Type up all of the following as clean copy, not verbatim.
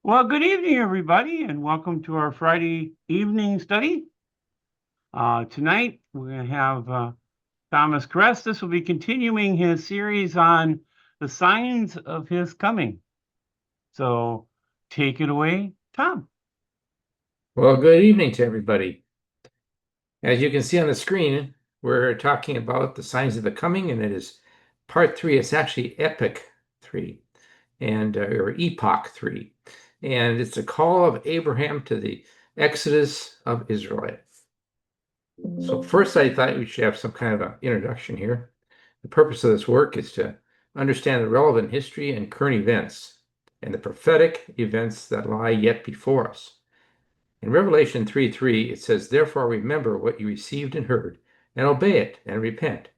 Well, good evening, everybody, and welcome to our Friday evening study. Tonight, we're going to have Thomas Kerestes will be continuing his series on the signs of his coming. So take it away, Tom. Well, good evening to everybody. As you can see on the screen, we're talking about the signs of the coming, and it is part 3. It's actually Epoch 3, or Epoch 3. And it's the call of Abraham to the Exodus of Israel. So first, I thought we should have some kind of an introduction here. The purpose of this work is to understand the relevant history and current events, and the prophetic events that lie yet before us. In Revelation 3:3, it says, "Therefore remember what you received and heard, and obey it, and repent.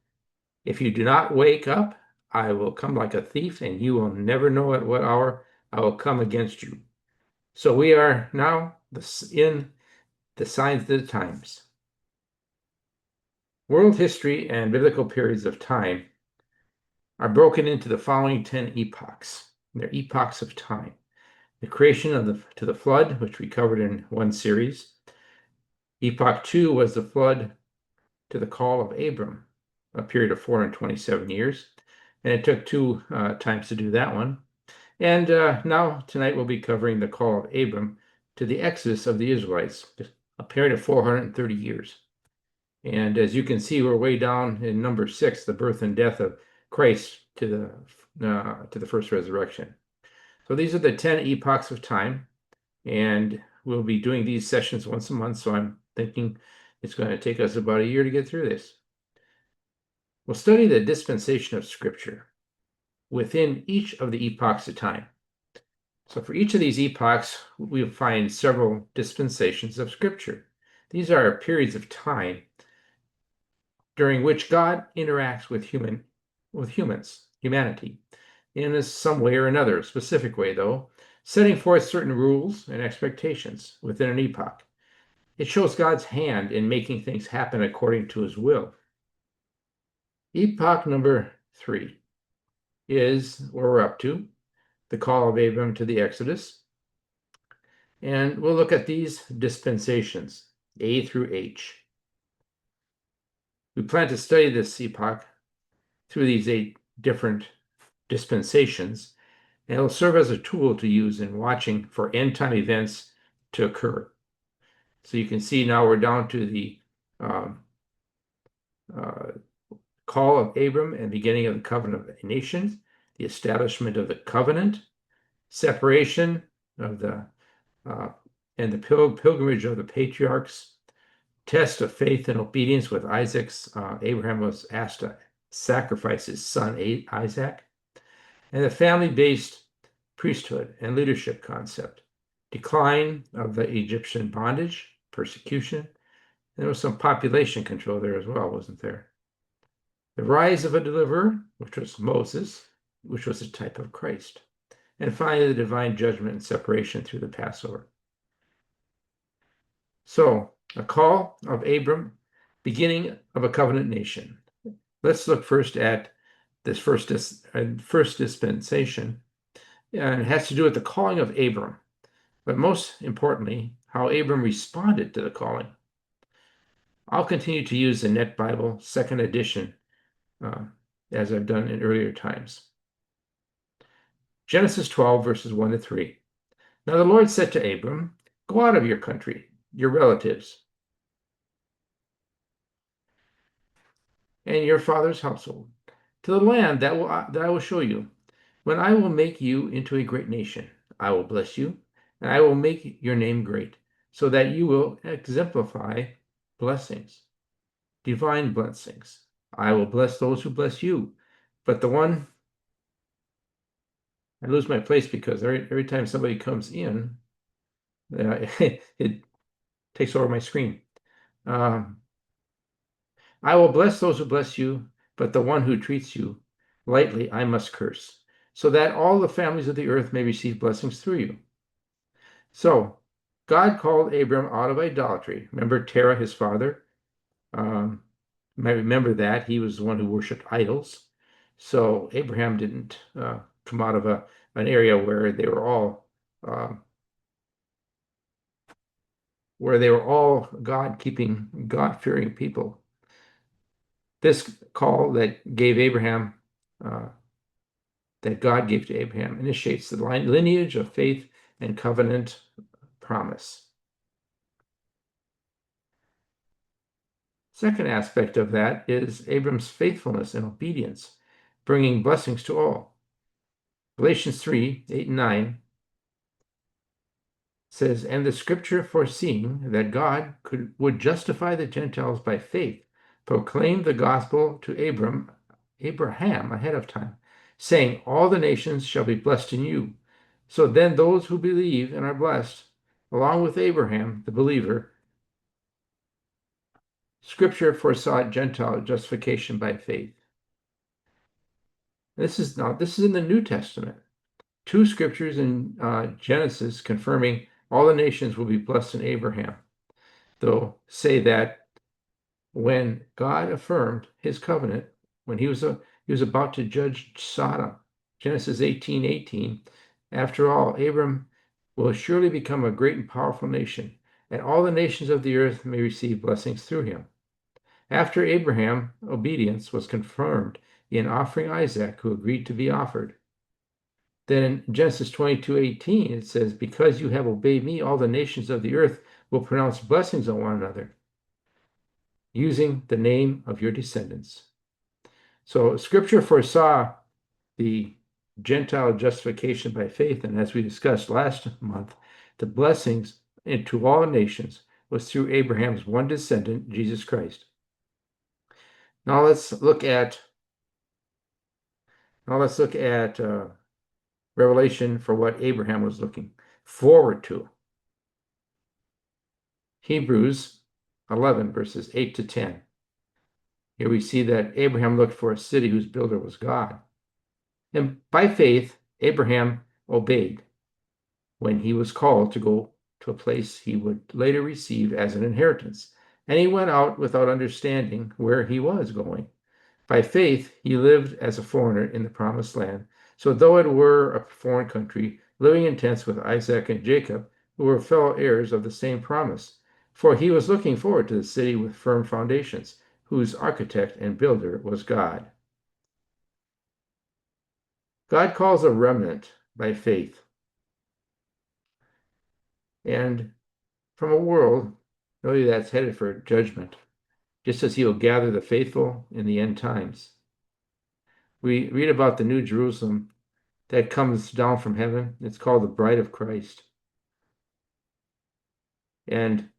If you do not wake up, I will come like a thief, and you will never know at what hour I will come against you." So we are now in the signs of the times. World history and biblical periods of time are broken into the following 10 epochs. They're epochs of time. The creation to the flood, which we covered in one series. Epoch 2 was the flood to the call of Abram, a period of 427 years. And it took two times to do that one. And now, tonight, we'll be covering the call of Abram to the exodus of the Israelites, a period of 430 years. And as you can see, we're way down in number 6, the birth and death of Christ to the first resurrection. So these are the 10 epochs of time, and we'll be doing these sessions once a month. So I'm thinking it's going to take us about a year to get through this. We'll study the dispensation of Scripture within each of the epochs of time. So for each of these epochs, we'll find several dispensations of Scripture. These are periods of time during which God interacts with humanity, in some way or another, a specific way though, setting forth certain rules and expectations within an epoch. It shows God's hand in making things happen according to his will. Epoch number 3 is where we're up to, the call of Abram to the Exodus. And we'll look at these dispensations, A through H. We plan to study this epoch through these 8 different dispensations, and it'll serve as a tool to use in watching for end-time events to occur. So you can see now we're down to the call of Abram and beginning of the covenant of nations, the establishment of the covenant, separation of the and the pilgrimage of the patriarchs, test of faith and obedience with Isaac's. Abraham was asked to sacrifice his son Isaac, and the family-based priesthood and leadership concept, decline of the Egyptian bondage, persecution. There was some population control there as well, wasn't there? The rise of a deliverer, which was Moses, which was a type of Christ. And finally, the divine judgment and separation through the Passover. So, a call of Abram, beginning of a covenant nation. Let's look first at this first dispensation. And it has to do with the calling of Abram, but most importantly, how Abram responded to the calling. I'll continue to use the Net Bible, second edition, as I've done in earlier times. Genesis 12, verses 1 to 3. Now the Lord said to Abram, "Go out of your country, your relatives, and your father's household, to the land that I will show you. When I will make you into a great nation, I will bless you, and I will make your name great, so that you will exemplify blessings, divine blessings. I will bless those who bless you, but the one..." I lose my place because every time somebody comes in, it takes over my screen. I will bless those who bless you, but the one who treats you lightly I must curse, so that all the families of the earth may receive blessings through you. So God called Abram out of idolatry. Remember Terah, his father? You might remember that. He was the one who worshipped idols. So Abraham didn't come out of an area where they were all where they were all God-keeping, God-fearing people. This call that gave Abraham, that God gave to Abraham, initiates the lineage of faith and covenant promise. Second aspect of that is Abram's faithfulness and obedience, bringing blessings to all. Galatians 3:8-9 says, "And the scripture foreseeing that God would justify the Gentiles by faith, proclaimed the gospel to Abraham ahead of time, saying, all the nations shall be blessed in you. So then those who believe and are blessed, along with Abraham, the believer, scripture foresaw Gentile justification by faith." This is in the New Testament. Two scriptures in Genesis confirming all the nations will be blessed in Abraham, though say that when God affirmed his covenant, when he was about to judge Sodom, Genesis 18:18, after all, Abram will surely become a great and powerful nation, and all the nations of the earth may receive blessings through him. After Abraham, obedience was confirmed in offering Isaac, who agreed to be offered. Then in Genesis 22:18, it says, "Because you have obeyed me, all the nations of the earth will pronounce blessings on one another, using the name of your descendants." So scripture foresaw the Gentile justification by faith, and as we discussed last month, the blessings into all nations was through Abraham's one descendant, Jesus Christ. Now let's look at Revelation for what Abraham was looking forward to. Hebrews 11, verses 8-10. Here we see that Abraham looked for a city whose builder was God. And by faith, Abraham obeyed when he was called to go to a place he would later receive as an inheritance. And he went out without understanding where he was going. By faith, he lived as a foreigner in the promised land. So though it were a foreign country, living in tents with Isaac and Jacob, who were fellow heirs of the same promise. For he was looking forward to the city with firm foundations, whose architect and builder was God. God calls a remnant by faith. And from a world, really that's headed for judgment, just as he will gather the faithful in the end times. We read about the New Jerusalem that comes down from heaven. It's called the Bride of Christ. And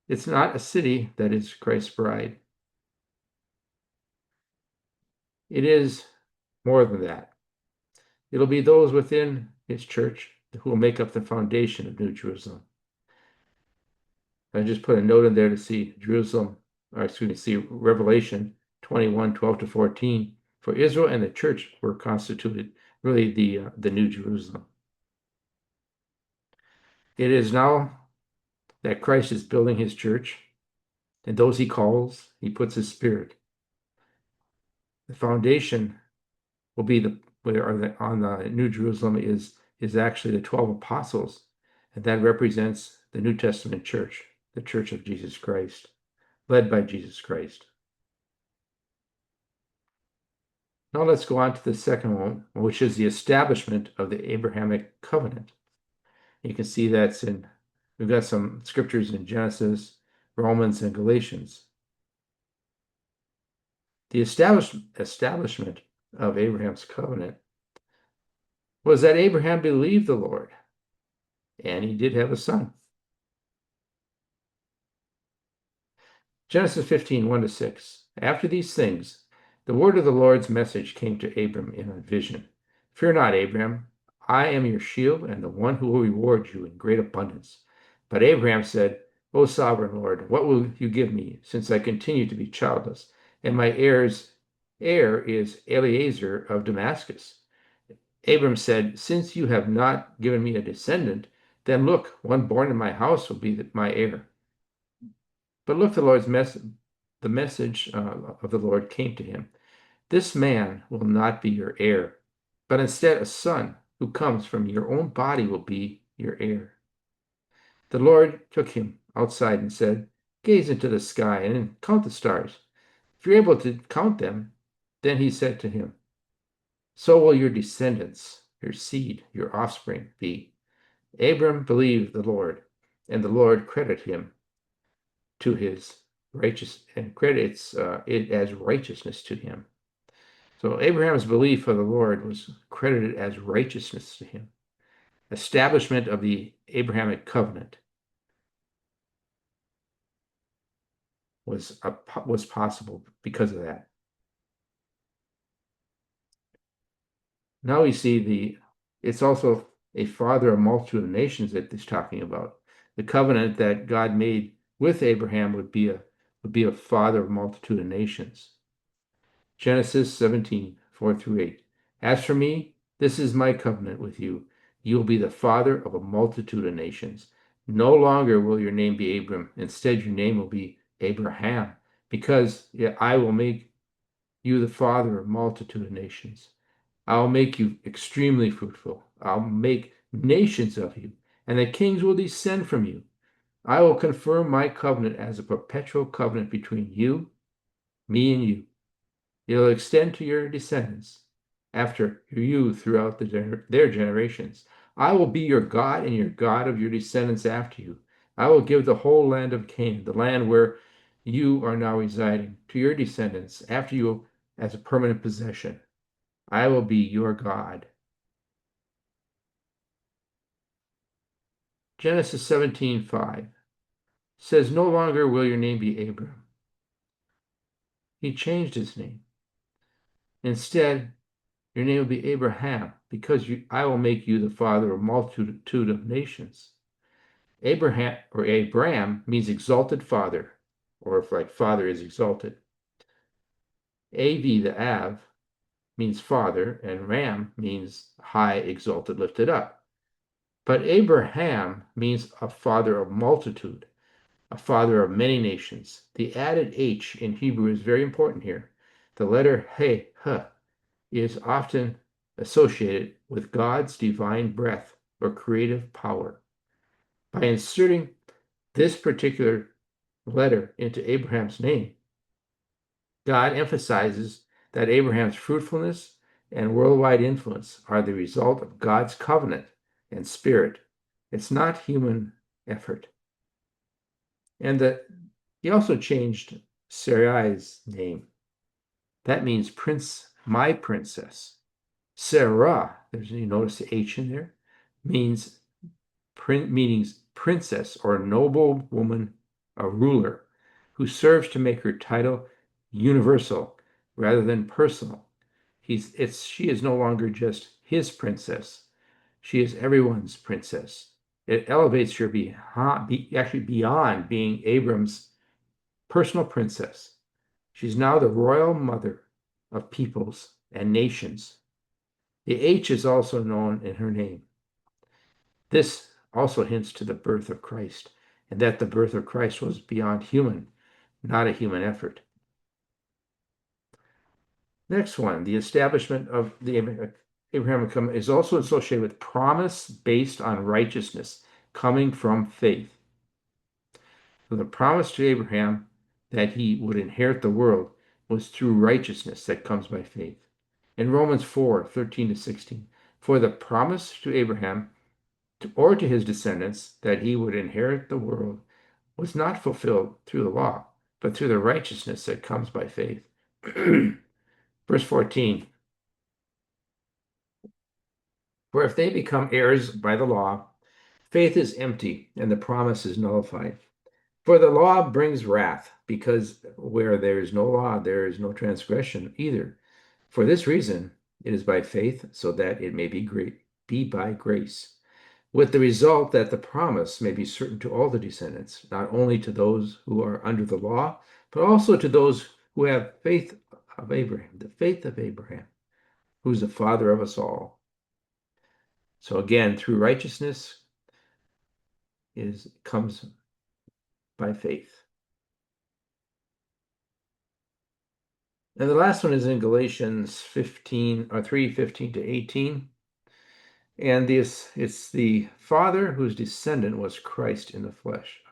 it's not a city that is Christ's bride. It is more than that. It'll be those within his church who will make up the foundation of New Jerusalem. I just put a note in there to see Revelation 21:12-14. For Israel and the church were constituted really the New Jerusalem. It is now that Christ is building his church, and those he calls, he puts his spirit. The foundation will be on the New Jerusalem is actually the 12 apostles, and that represents the New Testament church, the Church of Jesus Christ, led by Jesus Christ. Now let's go on to the second one, which is the establishment of the Abrahamic covenant. You can see we've got some scriptures in Genesis, Romans, and Galatians. The establishment of Abraham's covenant was that Abraham believed the Lord, and he did have a son. Genesis 15:1-6. After these things, the word of the Lord's message came to Abram in a vision. Fear not, Abram, I am your shield and the one who will reward you in great abundance. But Abraham said, O sovereign Lord, what will you give me, since I continue to be childless, and my heir is Eliezer of Damascus? Abram said, Since you have not given me a descendant, then look, one born in my house will be my heir. But look, the message of the Lord came to him. This man will not be your heir, but instead a son who comes from your own body will be your heir. The Lord took him outside and said, "Gaze into the sky and count the stars. If you're able to count them," then he said to him, "So will your descendants, your seed, your offspring be." Abram believed the Lord, and the Lord credited him to his righteous and credits it as righteousness to him. So Abraham's belief of the Lord was credited as righteousness to him. Establishment of the Abrahamic covenant was possible because of that. Now we see it's also a father of multitude of nations that he's talking about. The covenant that God made with Abraham would be a father of multitude of nations. Genesis 17, 4-8. As for me, this is my covenant with you. You will be the father of a multitude of nations. No longer will your name be Abram. Instead, your name will be Abraham, because I will make you the father of a multitude of nations. I will make you extremely fruitful. I'll make nations of you, and the kings will descend from you. I will confirm my covenant as a perpetual covenant between you, me, and you. It will extend to your descendants after you throughout their generations. I will be your God and your God of your descendants after you. I will give the whole land of Canaan, the land where you are now residing, to your descendants after you as a permanent possession. I will be your God. Genesis 17:5 says, "No longer will your name be Abram." He changed his name. Instead, your name will be Abraham, because I will make you the father of a multitude of nations. Abraham or Abram means exalted father, or if like father is exalted. Av, the Av, means father, and Ram means high, exalted, lifted up. But Abraham means a father of multitude, a father of many nations. The added H in Hebrew is very important here. The letter He, is often associated with God's divine breath or creative power. By inserting this particular letter into Abraham's name, God emphasizes that Abraham's fruitfulness and worldwide influence are the result of God's covenant and spirit. It's not human effort. And that he also changed Sarai's name. That means my princess. Sarah, you notice the H in there, means princess or noble woman, a ruler, who serves to make her title universal rather than personal. She is no longer just his princess. She is everyone's princess. It elevates her actually beyond being Abram's personal princess. She's now the royal mother of peoples and nations. The H is also known in her name. This also hints to the birth of Christ, and that the birth of Christ was beyond human, not a human effort. Next one, the establishment of the Abrahamic covenant is also associated with promise based on righteousness coming from faith. So the promise to Abraham that he would inherit the world was through righteousness that comes by faith. In Romans 4:13-16, for the promise to Abraham or to his descendants that he would inherit the world was not fulfilled through the law, but through the righteousness that comes by faith. Verse 14, for if they become heirs by the law, faith is empty and the promise is nullified. For the law brings wrath, because where there is no law, there is no transgression either. For this reason, it is by faith, so that it may be by grace, with the result that the promise may be certain to all the descendants, not only to those who are under the law, but also to those who have faith of Abraham, the faith of Abraham, who's the father of us all. So again, through righteousness comes by faith. And the last one is in Galatians 3:15-18. And it's the father whose descendant was Christ in the flesh.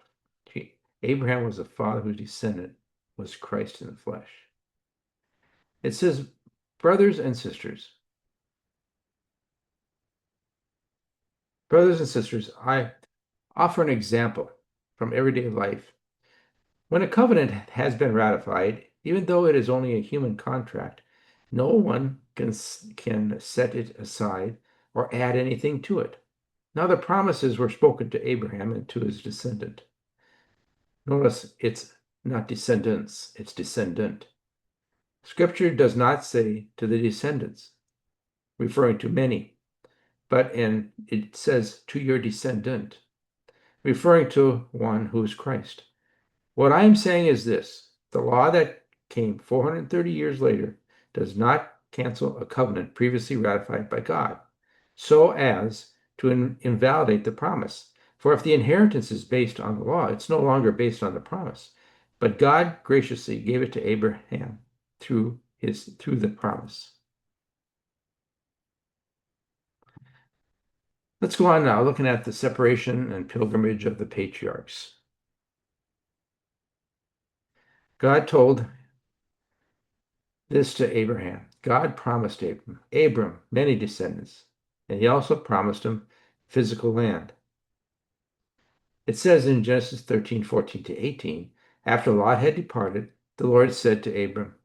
Abraham was the father whose descendant was Christ in the flesh. It says, brothers and sisters, I offer an example from everyday life. When a covenant has been ratified, even though it is only a human contract, no one can set it aside or add anything to it. Now the promises were spoken to Abraham and to his descendant. Notice it's not descendants, it's descendant. Scripture does not say to the descendants, referring to many, but it says to your descendant, referring to one who is Christ. What I am saying is this: the law that came 430 years later does not cancel a covenant previously ratified by God, so as to invalidate the promise. For if the inheritance is based on the law, it's no longer based on the promise. But God graciously gave it to Abraham through the promise. Let's go on now, looking at the separation and pilgrimage of the patriarchs. God told this to Abraham. God promised Abram many descendants, and he also promised him physical land. It says in Genesis 13:14-18, after Lot had departed, the Lord said to Abram,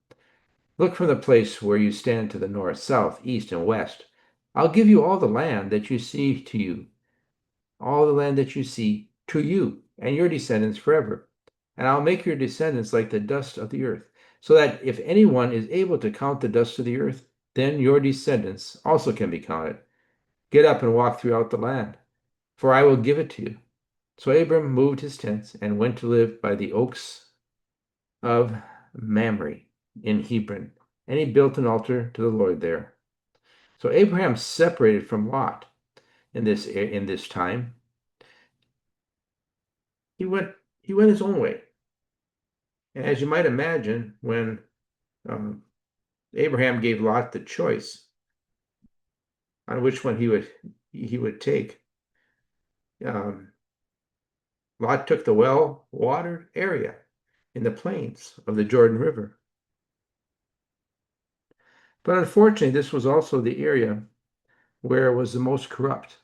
look from the place where you stand to the north, south, east, and west. I'll give you all the land that you see to you, all the land that you see to you and your descendants forever. And I'll make your descendants like the dust of the earth, so that if anyone is able to count the dust of the earth, then your descendants also can be counted. Get up and walk throughout the land, for I will give it to you. So Abram moved his tents and went to live by the oaks of Mamre in Hebron, and he built an altar to the Lord there. So Abraham separated from Lot in this time. He went his own way. And as you might imagine, when Abraham gave Lot the choice on which one he would take, Lot took the well-watered area in the plains of the Jordan River. But unfortunately, this was also the area where it was the most corrupt.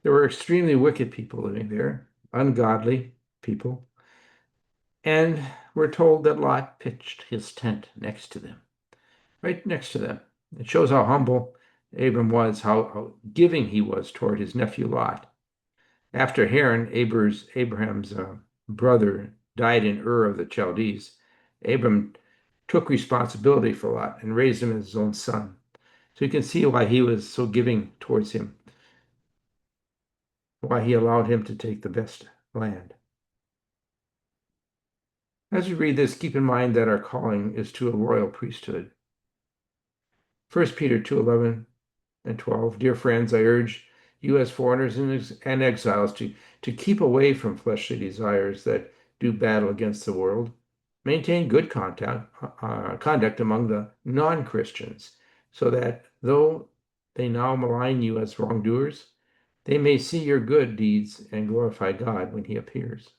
There were extremely wicked people living there, ungodly people, and we're told that Lot pitched his tent next to them, right next to them. It shows how humble Abram was, how giving he was toward his nephew Lot. After Haran, Abraham's brother, died in Ur of the Chaldees, Abram took responsibility for Lot and raised him as his own son. So you can see why he was so giving towards him, why he allowed him to take the best land. As you read this, keep in mind that our calling is to a royal priesthood. 1 Peter 2:11 and 12. Dear friends, I urge you as foreigners and exiles to keep away from fleshly desires that do battle against the world. Maintain good conduct among the non-Christians, so that though they now malign you as wrongdoers, they may see your good deeds and glorify God when he appears.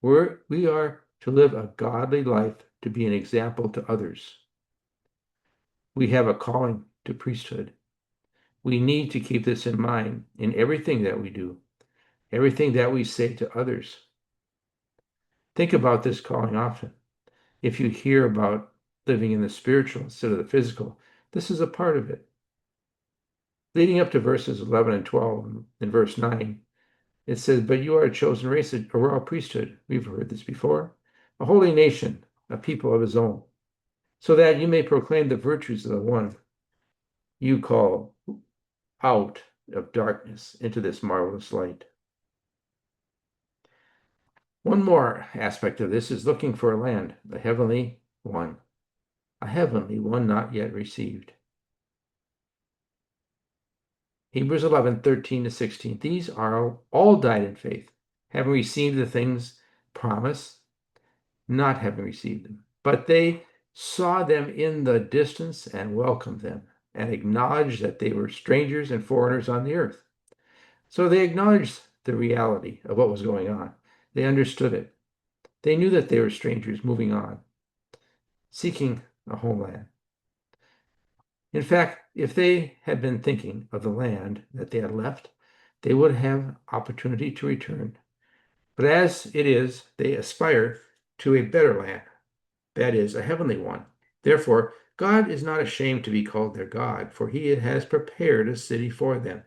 We are to live a godly life, to be an example to others. We have a calling to priesthood. We need to keep this in mind in everything that we do, everything that we say to others. Think about this calling often. If you hear about living in the spiritual instead of the physical, this is a part of it. Leading up to verses 11 and 12, in verse 9, it says, but you are a chosen race, a royal priesthood. We've heard this before. A holy nation, a people of his own, so that you may proclaim the virtues of the one you call out of darkness into this marvelous light. One more aspect of this is looking for a land, a heavenly one not yet received. Hebrews 11:13-16. These are all died in faith, having received the things promised, not having received them. But they saw them in the distance and welcomed them, and acknowledged that they were strangers and foreigners on the earth. So they acknowledged the reality of what was going on. They understood it. They knew that they were strangers moving on, seeking a homeland. In fact, if they had been thinking of the land that they had left, they would have opportunity to return. But as it is, they aspire to a better land, that is, a heavenly one. Therefore, God is not ashamed to be called their God, for he has prepared a city for them.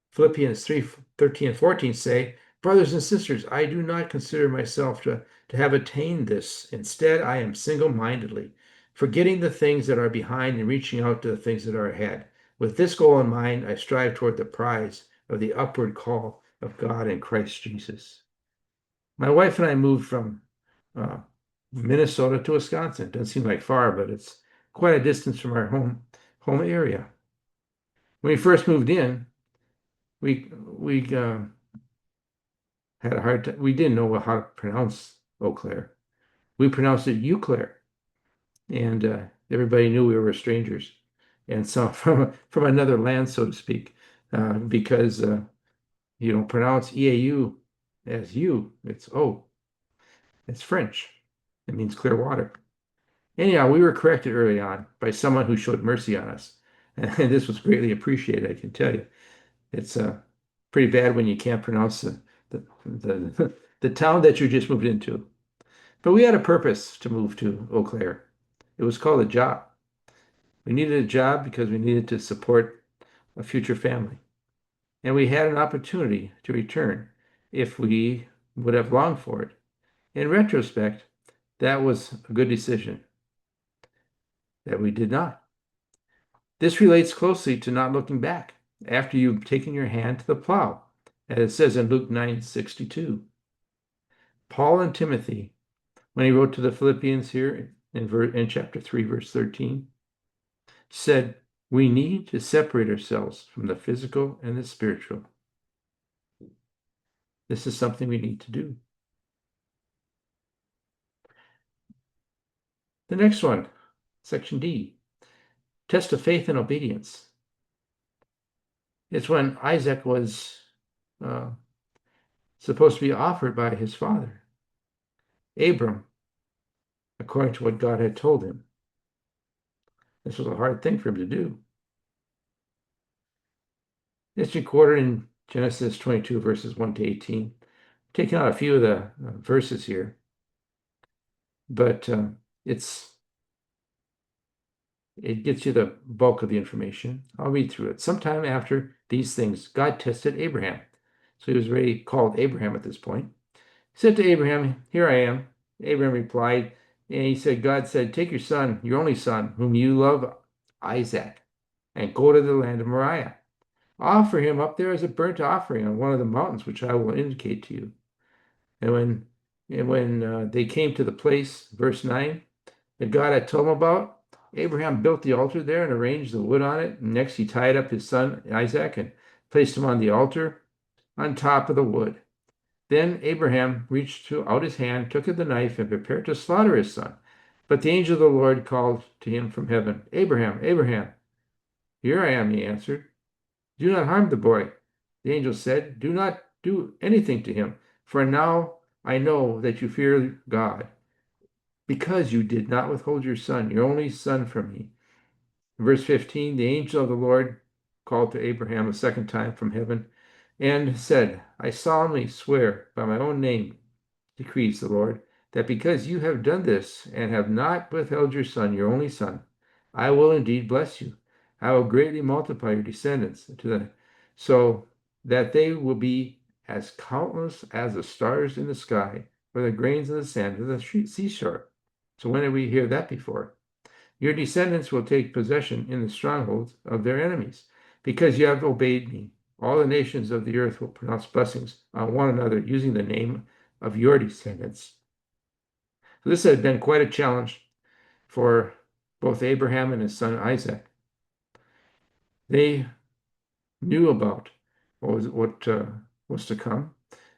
Philippians 3:13 and 14 say, Brothers and sisters, I do not consider myself to have attained this. Instead, I am single-mindedly, forgetting the things that are behind and reaching out to the things that are ahead. With this goal in mind, I strive toward the prize of the upward call of God in Christ Jesus. My wife and I moved from Minnesota to Wisconsin. Doesn't seem like far, but it's quite a distance from our home area. When we first moved in, we had a hard time. We didn't know how to pronounce Eau Claire. We pronounced it Eau Claire, and everybody knew we were strangers, and so from another land, so to speak, because you don't pronounce EAU as you. It's O. It's French. It means clear water. Anyhow, we were corrected early on by someone who showed mercy on us, and this was greatly appreciated, I can tell you. It's pretty bad when you can't pronounce the town that you just moved into. But we had a purpose to move to Eau Claire. It was called a job. We needed a job because we needed to support a future family. And we had an opportunity to return if we would have longed for it. In retrospect, that was a good decision that we did not. This relates closely to not looking back after you've taken your hand to the plow, as it says in Luke 9:62. Paul and Timothy, when he wrote to the Philippians here in chapter 3, verse 13, said, we need to separate ourselves from the physical and the spiritual. This is something we need to do. The next one, section D, test of faith and obedience. It's when Isaac was supposed to be offered by his father, Abram, according to what God had told him. This was a hard thing for him to do. It's recorded in Genesis 22, verses 1 to 18. Taking out a few of the verses here, but it gets you the bulk of the information. I'll read through it. Sometime after these things, God tested Abraham. So he was already called Abraham at this point. He said to Abraham, here I am. Abraham replied, and he said, God said, take your son, your only son, whom you love, Isaac, and go to the land of Moriah. Offer him up there as a burnt offering on one of the mountains, which I will indicate to you. And when they came to the place, verse 9, that God had told him about, Abraham built the altar there and arranged the wood on it. And next he tied up his son Isaac and placed him on the altar on top of the wood. Then Abraham reached out his hand, took the knife, and prepared to slaughter his son. But the angel of the Lord called to him from heaven, Abraham, Abraham. Here I am, he answered. Do not harm the boy. The angel said, do not do anything to him, for now I know that you fear God, because you did not withhold your son, your only son, from me. Verse 15, the angel of the Lord called to Abraham a second time from heaven and said, I solemnly swear by my own name, decrees the Lord, that because you have done this and have not withheld your son, your only son, I will indeed bless you. I will greatly multiply your descendants so that they will be as countless as the stars in the sky or the grains of the sand of the seashore. So when did we hear that before? Your descendants will take possession in the strongholds of their enemies, because you have obeyed me. All the nations of the earth will pronounce blessings on one another using the name of your descendants. So this had been quite a challenge for both Abraham and his son Isaac. They knew about what was to come.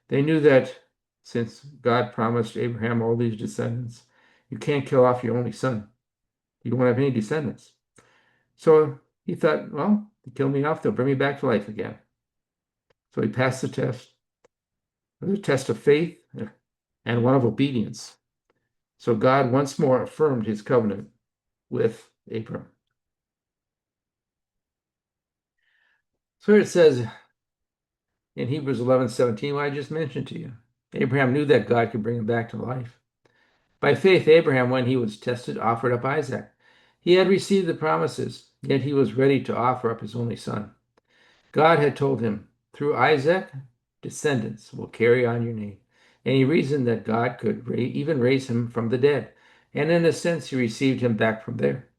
They knew that since God promised Abraham all these descendants, you can't kill off your only son. You won't have any descendants. So he thought, well, they kill me off, they'll bring me back to life again. So he passed the test. It was a test of faith and one of obedience. So God once more affirmed his covenant with Abram. So here it says in Hebrews 11:17, what I just mentioned to you. Abraham knew that God could bring him back to life. By faith, Abraham, when he was tested, offered up Isaac. He had received the promises, yet he was ready to offer up his only son. God had told him, through Isaac, descendants will carry on your name. And he reasoned that God could even raise him from the dead. And in a sense, he received him back from there.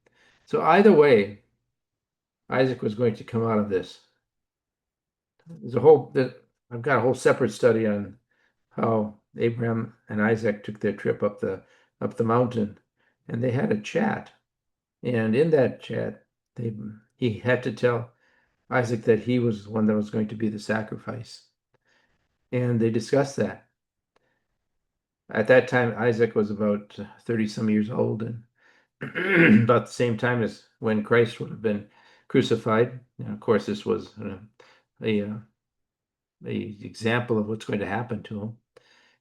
So either way, Isaac was going to come out of this. I've got a whole separate study on how Abraham and Isaac took their trip up the mountain, and they had a chat. And in that chat, he had to tell Isaac that he was the one that was going to be the sacrifice. And they discussed that. At that time, Isaac was about 30 some years old, and about the same time as when Christ would have been crucified. And of course, this was a example of what's going to happen to him.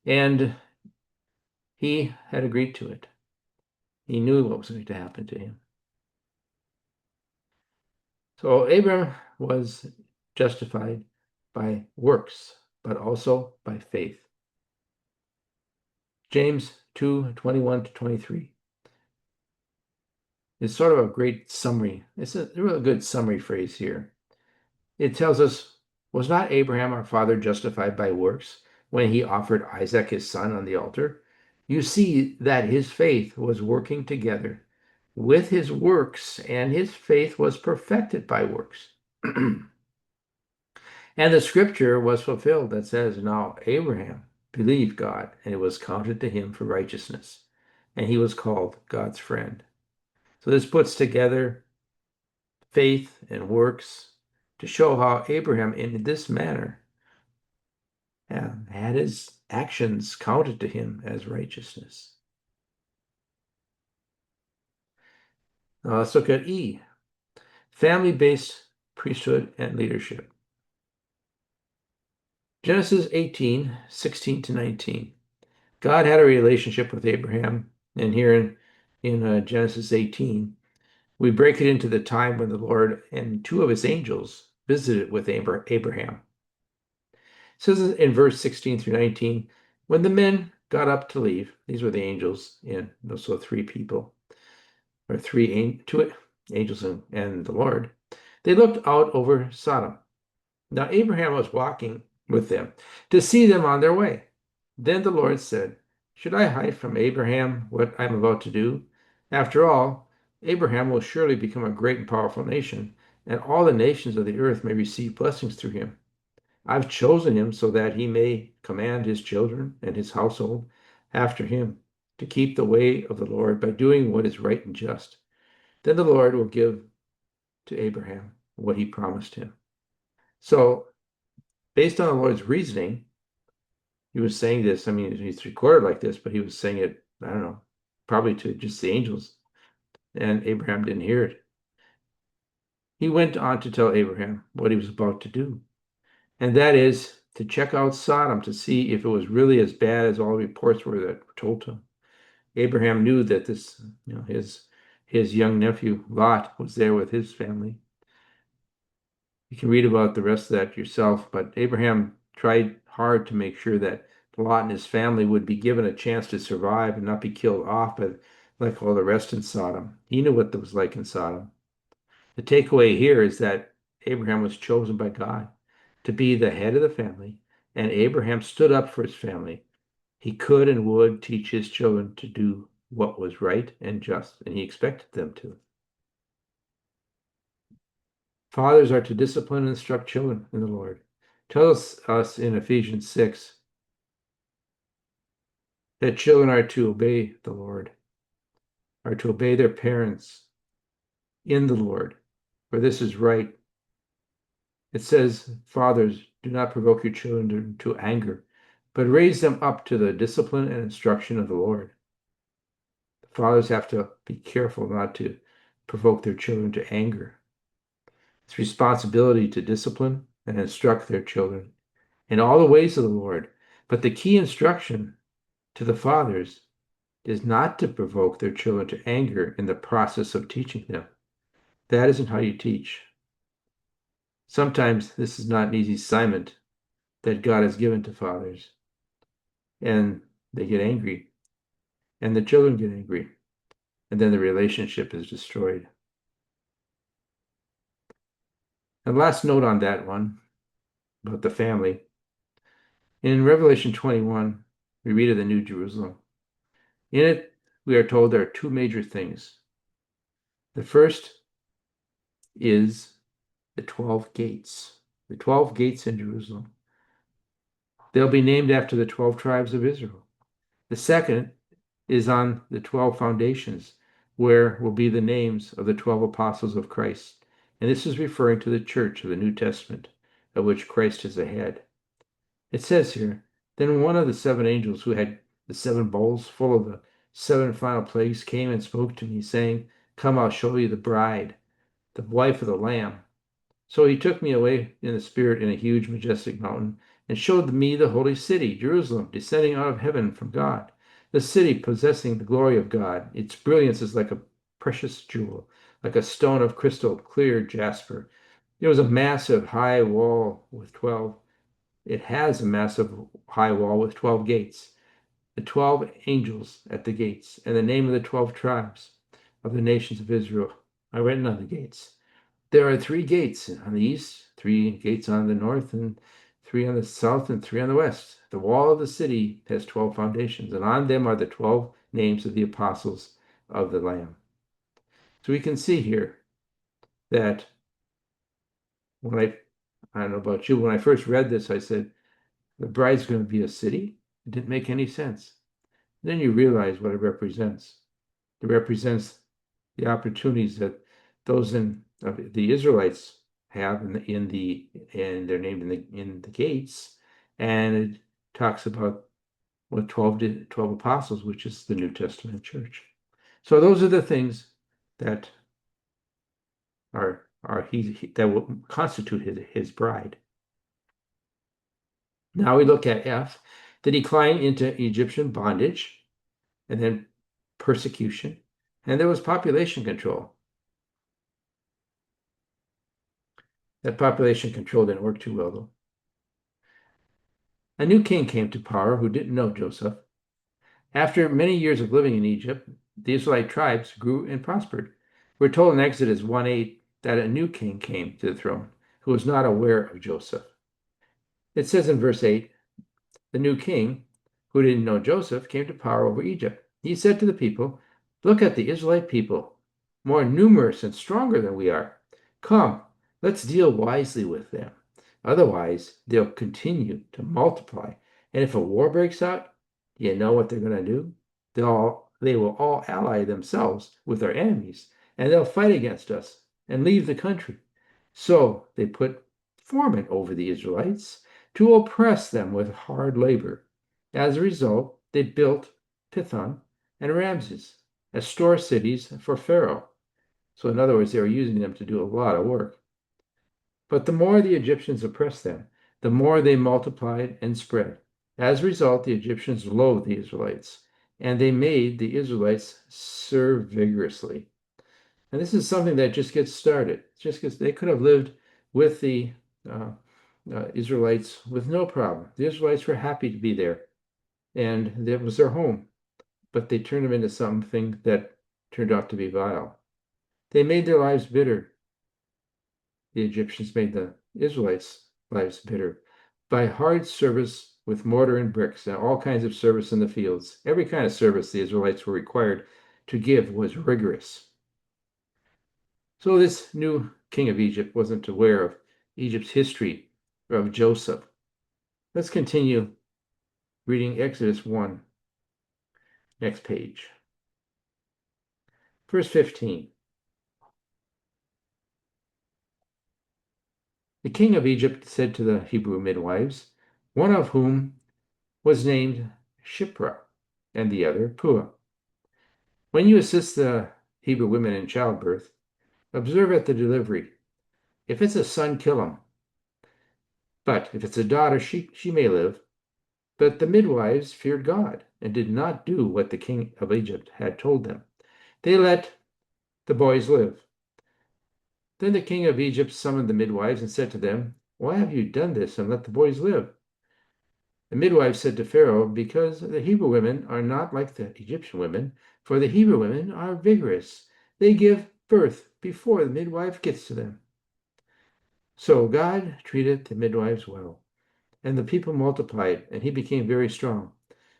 And he had agreed to it. He knew what was going to happen to him. So Abram was justified by works, but also by faith. James 2:21-23 is sort of a great summary. It's a really good summary phrase here. It tells us, was not Abraham our father justified by works when he offered Isaac his son on the altar? You see that his faith was working together with his works, and his faith was perfected by works. And the scripture was fulfilled that says, now Abraham believed God, and it was counted to him for righteousness, and he was called God's friend. So this puts together faith and works to show how Abraham, in this manner, had his actions counted to him as righteousness. Now let's look at E, family-based priesthood and leadership. Genesis 18:16-19. God had a relationship with Abraham, and here in Genesis 18, we break it into the time when the Lord and two of his angels visited with Abraham. It says in verse 16-19, when the men got up to leave, these were the angels, and so three people, or two angels and the Lord, they looked out over Sodom. Now Abraham was walking with them to see them on their way. Then the Lord said, should I hide from Abraham what I'm about to do? After all, Abraham will surely become a great and powerful nation, and all the nations of the earth may receive blessings through him. I've chosen him so that he may command his children and his household after him to keep the way of the Lord by doing what is right and just. Then the Lord will give to Abraham what he promised him. So, based on the Lord's reasoning, he was saying this. I mean, it's recorded like this, but he was saying it, I don't know, probably to just the angels. And Abraham didn't hear it. He went on to tell Abraham what he was about to do. And that is to check out Sodom to see if it was really as bad as all the reports were that were told to him. Abraham knew that this, his young nephew Lot was there with his family. You can read about the rest of that yourself, but Abraham tried hard to make sure that Lot and his family would be given a chance to survive and not be killed off by like all the rest in Sodom. He knew what it was like in Sodom. The takeaway here is that Abraham was chosen by God to be the head of the family, and Abraham stood up for his family. He could and would teach his children to do what was right and just, and he expected them to. Fathers are to discipline and instruct children in the Lord. Tells us in Ephesians 6 that children are to obey the Lord, are to obey their parents in the Lord, for this is right. It says, fathers, do not provoke your children to anger, but raise them up to the discipline and instruction of the Lord. The fathers have to be careful not to provoke their children to anger. It's responsibility to discipline and instruct their children in all the ways of the Lord, But the key instruction to the fathers is not to provoke their children to anger in the process of teaching them. That isn't how you teach. Sometimes this is not an easy assignment that God has given to fathers, and they get angry, and the children get angry, and then the relationship is destroyed. And last note on that one about the family. In Revelation 21, we read of the New Jerusalem. In it, we are told there are two major things. The first is the 12 gates, the 12 gates in Jerusalem. They'll be named after the 12 tribes of Israel. The second is on the 12 foundations, where will be the names of the 12 apostles of Christ. And this is referring to the church of the New Testament, of which Christ is the head. It says here, then one of the seven angels who had the seven bowls full of the seven final plagues came and spoke to me, saying, come, I'll show you the bride, the wife of the Lamb. So he took me away in the spirit in a huge, majestic mountain, and showed me the holy city, Jerusalem, descending out of heaven from God, the city possessing the glory of God. Its brilliance is like a precious jewel, like a stone of crystal, clear jasper. There was a massive high wall with 12. It has a massive high wall with 12 gates, the 12 angels at the gates, and the name of the 12 tribes of the nations of Israel are written on the gates. There are 3 gates on the east, 3 gates on the north, and 3 on the south, and 3 on the west. The wall of the city has 12 foundations, and on them are the 12 names of the apostles of the Lamb. So we can see here that when I don't know about you, when I first read this, I said, the bride's going to be a city? It didn't make any sense. Then you realize what it represents. It represents the opportunities that those in the Israelites have in they're named in the gates, and it talks about what 12 apostles, which is the New Testament church. So those are the things that that will constitute his bride. Now we look at F, the decline into Egyptian bondage, and then persecution, and there was population control. That population control didn't work too well, though. A new king came to power who didn't know Joseph. After many years of living in Egypt, the Israelite tribes grew and prospered. We're told in Exodus 1:8 that a new king came to the throne who was not aware of Joseph. It says in verse 8, the new king, who didn't know Joseph, came to power over Egypt. He said to the people, look at the Israelite people, more numerous and stronger than we are. Come, let's deal wisely with them. Otherwise, they'll continue to multiply. And if a war breaks out, you know what they're going to do? They will all ally themselves with our enemies, and they'll fight against us and leave the country. So they put foremen over the Israelites to oppress them with hard labor. As a result, they built Pithon and Ramses as store cities for Pharaoh. So in other words, they were using them to do a lot of work. But the more the Egyptians oppressed them, the more they multiplied and spread. As a result, the Egyptians loathed the Israelites, and they made the Israelites serve vigorously. And this is something that just gets started. Just because they could have lived with the Israelites with no problem. The Israelites were happy to be there, and that was their home. But they turned them into something that turned out to be vile. They made their lives bitter. The Egyptians made the Israelites' lives bitter by hard service with mortar and bricks and all kinds of service in the fields. Every kind of service the Israelites were required to give was rigorous. So this new king of Egypt wasn't aware of Egypt's history or of Joseph. Let's continue reading Exodus 1. Next page. Verse 15. The king of Egypt said to the Hebrew midwives, one of whom was named Shiphrah and the other Puah, when you assist the Hebrew women in childbirth, observe at the delivery. If it's a son, kill him. But if it's a daughter, she may live. But the midwives feared God and did not do what the king of Egypt had told them. They let the boys live. Then the king of Egypt summoned the midwives and said to them, "Why have you done this and let the boys live?" The midwives said to Pharaoh, "Because the Hebrew women are not like the Egyptian women, for the Hebrew women are vigorous. They give birth before the midwife gets to them." So God treated the midwives well, and the people multiplied, and he became very strong.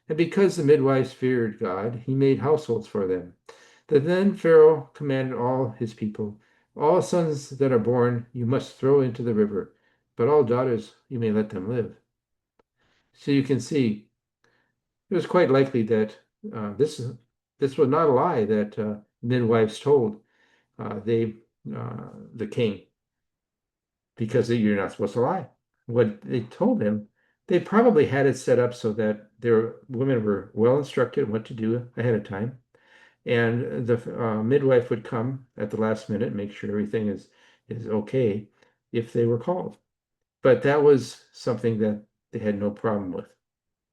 And because the midwives feared God, he made households for them. Then Pharaoh commanded all his people, "All sons that are born you must throw into the river, but all daughters you may let them live." So you can see it was quite likely that this was not a lie that midwives told they the king, because you're not supposed to lie. What they told him, they probably had it set up so that their women were well instructed what to do ahead of time, and the midwife would come at the last minute, make sure everything is okay if they were called. But that was something that they had no problem with.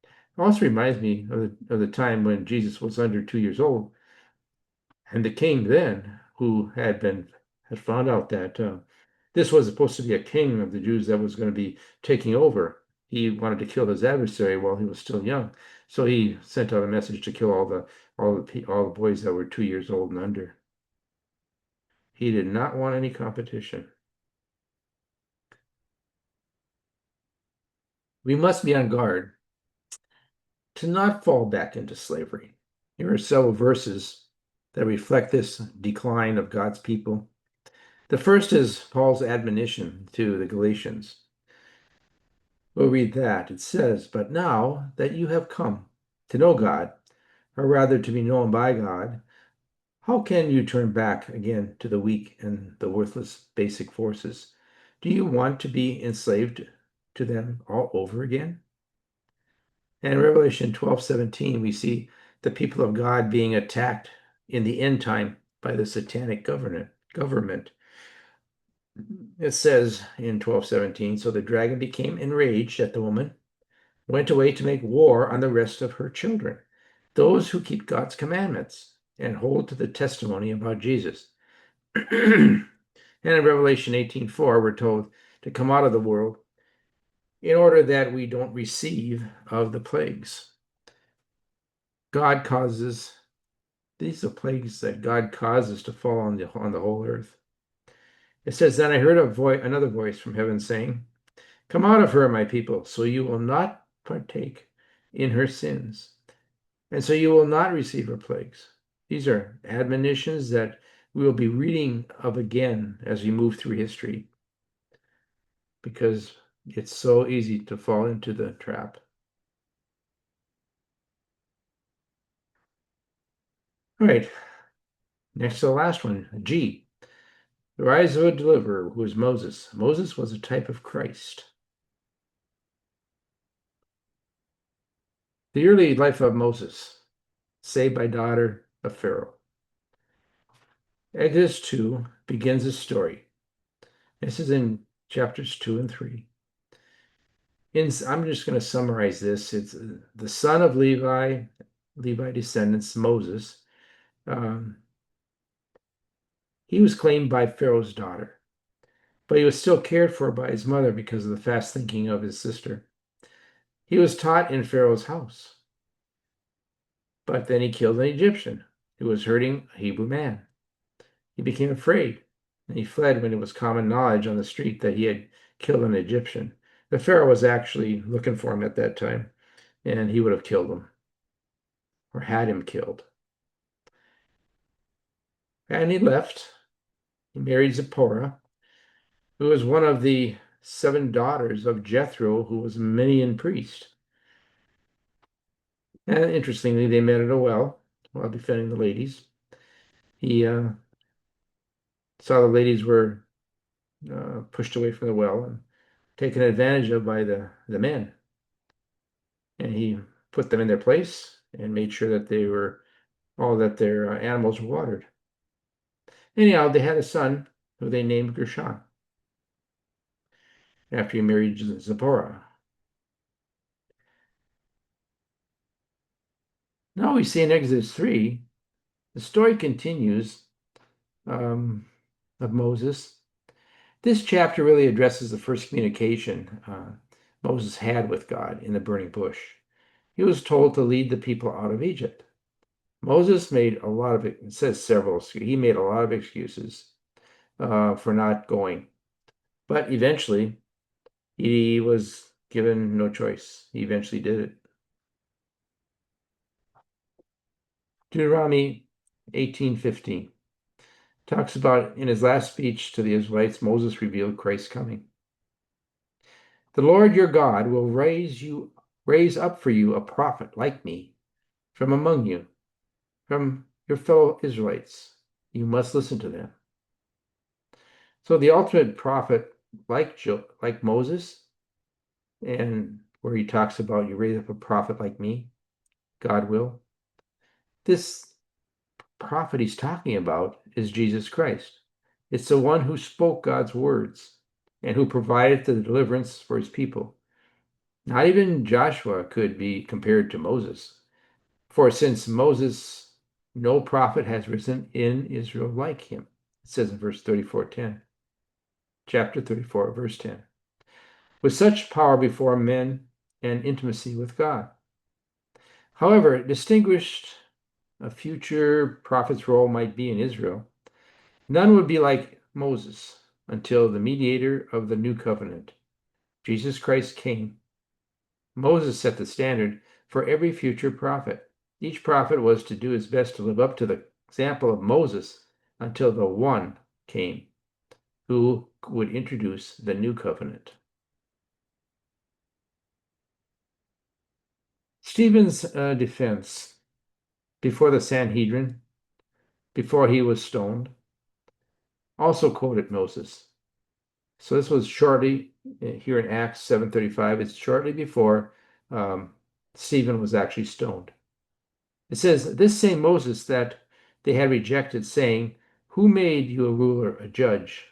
It also reminds me of the time when Jesus was under 2 years old, and the king then, who had found out that this was supposed to be a king of the Jews that was going to be taking over. He wanted to kill his adversary while he was still young, so he sent out a message to kill all the boys that were 2 years old and under. He did not want any competition. We must be on guard to not fall back into slavery. Here are several verses that reflect this decline of God's people. The first is Paul's admonition to the Galatians. We'll read that. It says, "But now that you have come to know God, or rather to be known by God, how can you turn back again to the weak and the worthless basic forces? Do you want to be enslaved to them all over again?" And in Revelation 12:17, we see the people of God being attacked in the end time by the satanic government. It says in 12:17, "So the dragon became enraged at the woman, went away to make war on the rest of her children, those who keep God's commandments and hold to the testimony about Jesus." And in Revelation 18:4, we're told to come out of the world in order that we don't receive of the plagues. God causes These are plagues that God causes to fall on the whole earth. It says, "Then I heard another voice from heaven saying, 'Come out of her, my people, so you will not partake in her sins, and so you will not receive her plagues.'" These are admonitions that we will be reading of again as we move through history, because it's so easy to fall into the trap. All right, next to the last one, G. The rise of a deliverer, who is Moses. Moses was a type of Christ. The early life of Moses, saved by daughter of Pharaoh. Exodus 2 begins the story. This is in chapters 2 and 3. I'm just going to summarize this. It's the son of Levi descendants, Moses. He was claimed by Pharaoh's daughter, but he was still cared for by his mother because of the fast thinking of his sister. He was taught in Pharaoh's house, but then he killed an Egyptian who was hurting a Hebrew man. He became afraid, and he fled when it was common knowledge on the street that he had killed an Egyptian. The Pharaoh was actually looking for him at that time, and he would have killed him or had him killed. And he left. He married Zipporah, who was one of the 7 daughters of Jethro, who was a Midian priest. And interestingly, they met at a well while defending the ladies. He saw the ladies were pushed away from the well and taken advantage of by the men. And he put them in their place and made sure that that their animals were watered. Anyhow, they had a son who they named Gershon after he married Zipporah. Now we see in Exodus 3, the story continues of Moses. This chapter really addresses the first communication Moses had with God in the burning bush. He was told to lead the people out of Egypt. Moses made a lot of, it says several, he made a lot of excuses for not going. But eventually, he was given no choice. He eventually did it. Deuteronomy 18:15 talks about, in his last speech to the Israelites, Moses revealed Christ's coming. The Lord your God will raise up for you a prophet like me from among you, from your fellow Israelites. You must listen to them. So the ultimate prophet, like Moses, and where he talks about you raise up a prophet like me, God will. This prophet he's talking about is Jesus Christ. It's the one who spoke God's words and who provided the deliverance for his people. Not even Joshua could be compared to Moses. For since Moses, no prophet has risen in Israel like him. It says in verse 34:10. Chapter 34, verse 10. With such power before men and intimacy with God. However, distinguished a future prophet's role might be in Israel, none would be like Moses until the mediator of the new covenant, Jesus Christ, came. Moses set the standard for every future prophet. Each prophet was to do his best to live up to the example of Moses until the one came who would introduce the new covenant. Stephen's defense before the Sanhedrin, before he was stoned, also quoted Moses. So this was shortly here in Acts 7:35. It's shortly before Stephen was actually stoned. It says, this same Moses that they had rejected, saying, who made you a ruler, a judge?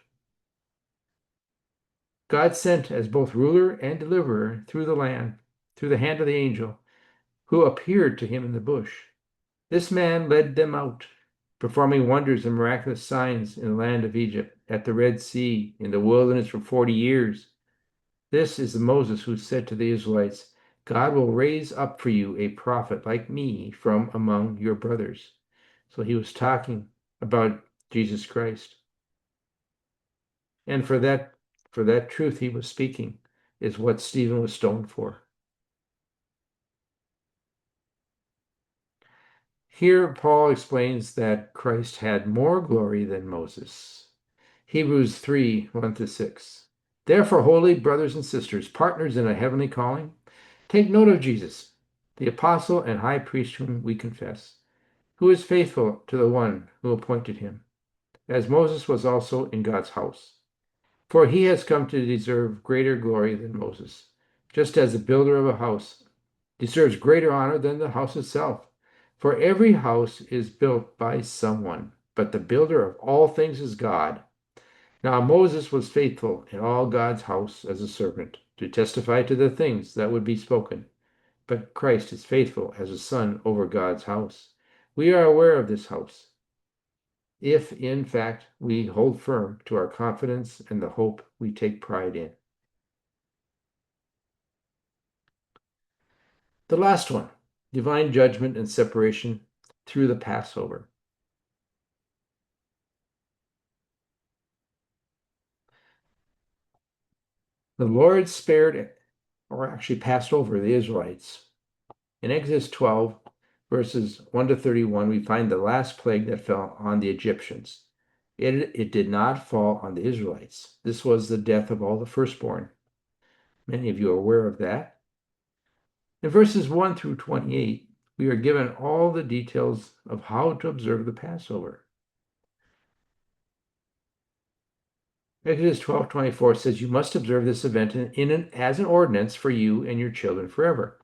God sent as both ruler and deliverer through the land, through the hand of the angel, who appeared to him in the bush. This man led them out, performing wonders and miraculous signs in the land of Egypt, at the Red Sea, in the wilderness for 40 years. This is the Moses who said to the Israelites, God will raise up for you a prophet like me from among your brothers. So he was talking about Jesus Christ. And for that truth he was speaking is what Stephen was stoned for. Here, Paul explains that Christ had more glory than Moses. Hebrews 3:1-6. Therefore, holy brothers and sisters, partners in a heavenly calling, take note of Jesus, the apostle and high priest whom we confess, who is faithful to the one who appointed him, as Moses was also in God's house. For he has come to deserve greater glory than Moses, just as the builder of a house deserves greater honor than the house itself. For every house is built by someone, but the builder of all things is God. Now Moses was faithful in all God's house as a servant, to testify to the things that would be spoken. But Christ is faithful as a son over God's house. We are aware of this house, if in fact we hold firm to our confidence and the hope we take pride in. The last one, divine judgment and separation through the Passover. The Lord spared, or actually passed over, the Israelites. In Exodus 12, verses 1-31, we find the last plague that fell on the Egyptians. It did not fall on the Israelites. This was the death of all the firstborn. Many of you are aware of that. In verses 1-28, we are given all the details of how to observe the Passover. Exodus 12:24 says, you must observe this event as an ordinance for you and your children forever.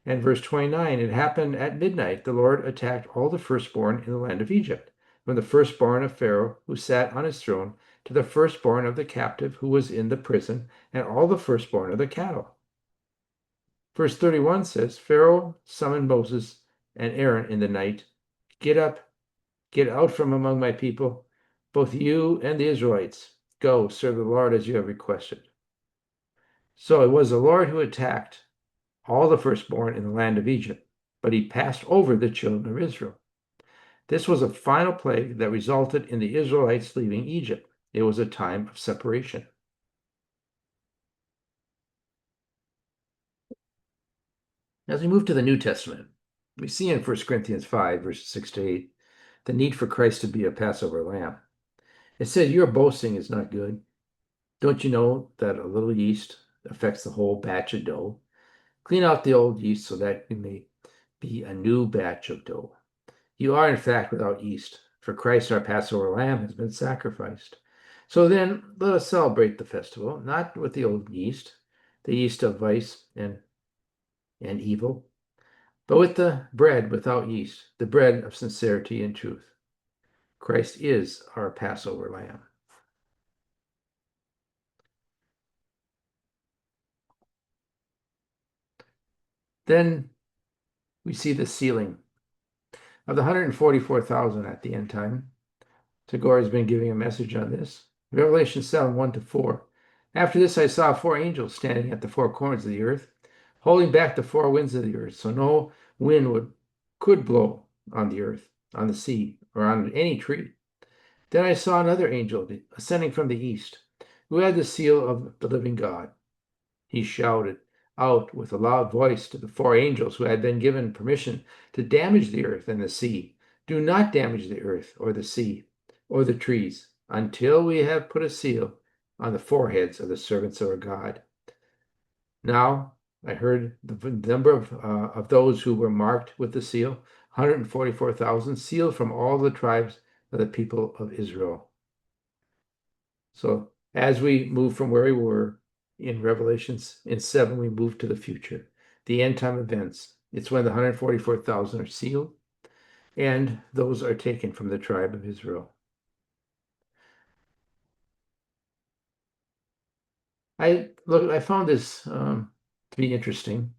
And verse 29, it happened at midnight, the Lord attacked all the firstborn in the land of Egypt, from the firstborn of Pharaoh who sat on his throne to the firstborn of the captive who was in the prison, and all the firstborn of the cattle. Verse 31 says, Pharaoh summoned Moses and Aaron in the night, "Get up, get out from among my people, both you and the Israelites. Go, serve the Lord as you have requested." So it was the Lord who attacked all the firstborn in the land of Egypt, but he passed over the children of Israel. This was a final plague that resulted in the Israelites leaving Egypt. It was a time of separation. As we move to the New Testament, we see in 1 Corinthians 5, verses 6 to 8, the need for Christ to be a Passover lamb. It says, "Your boasting is not good. Don't you know that a little yeast affects the whole batch of dough? Clean out the old yeast so that you may be a new batch of dough. You are, in fact, without yeast, for Christ, our Passover lamb, has been sacrificed. So then, let us celebrate the festival, not with the old yeast, the yeast of vice and evil, but with the bread without yeast, the bread of sincerity and truth. Christ is our Passover lamb." Then we see the sealing of the 144,000 at the end time. Tagore has been giving a message on this. Revelation 7, 1 to 4. "After this I saw four angels standing at the four corners of the earth, holding back the four winds of the earth, so no wind could blow on the earth, on the sea, or on any tree. Then I saw another angel ascending from the east, who had the seal of the living God. He shouted out with a loud voice to the four angels who had been given permission to damage the earth and the sea, 'Do not damage the earth or the sea or the trees until we have put a seal on the foreheads of the servants of our God.' Now I heard the number of those who were marked with the seal, 144,000, sealed from all the tribes of the people of Israel." So as we move from where we were in Revelations in 7, we move to the future, the end time events. It's when the 144,000 are sealed, and those are taken from the tribe of Israel. I found this to be interesting.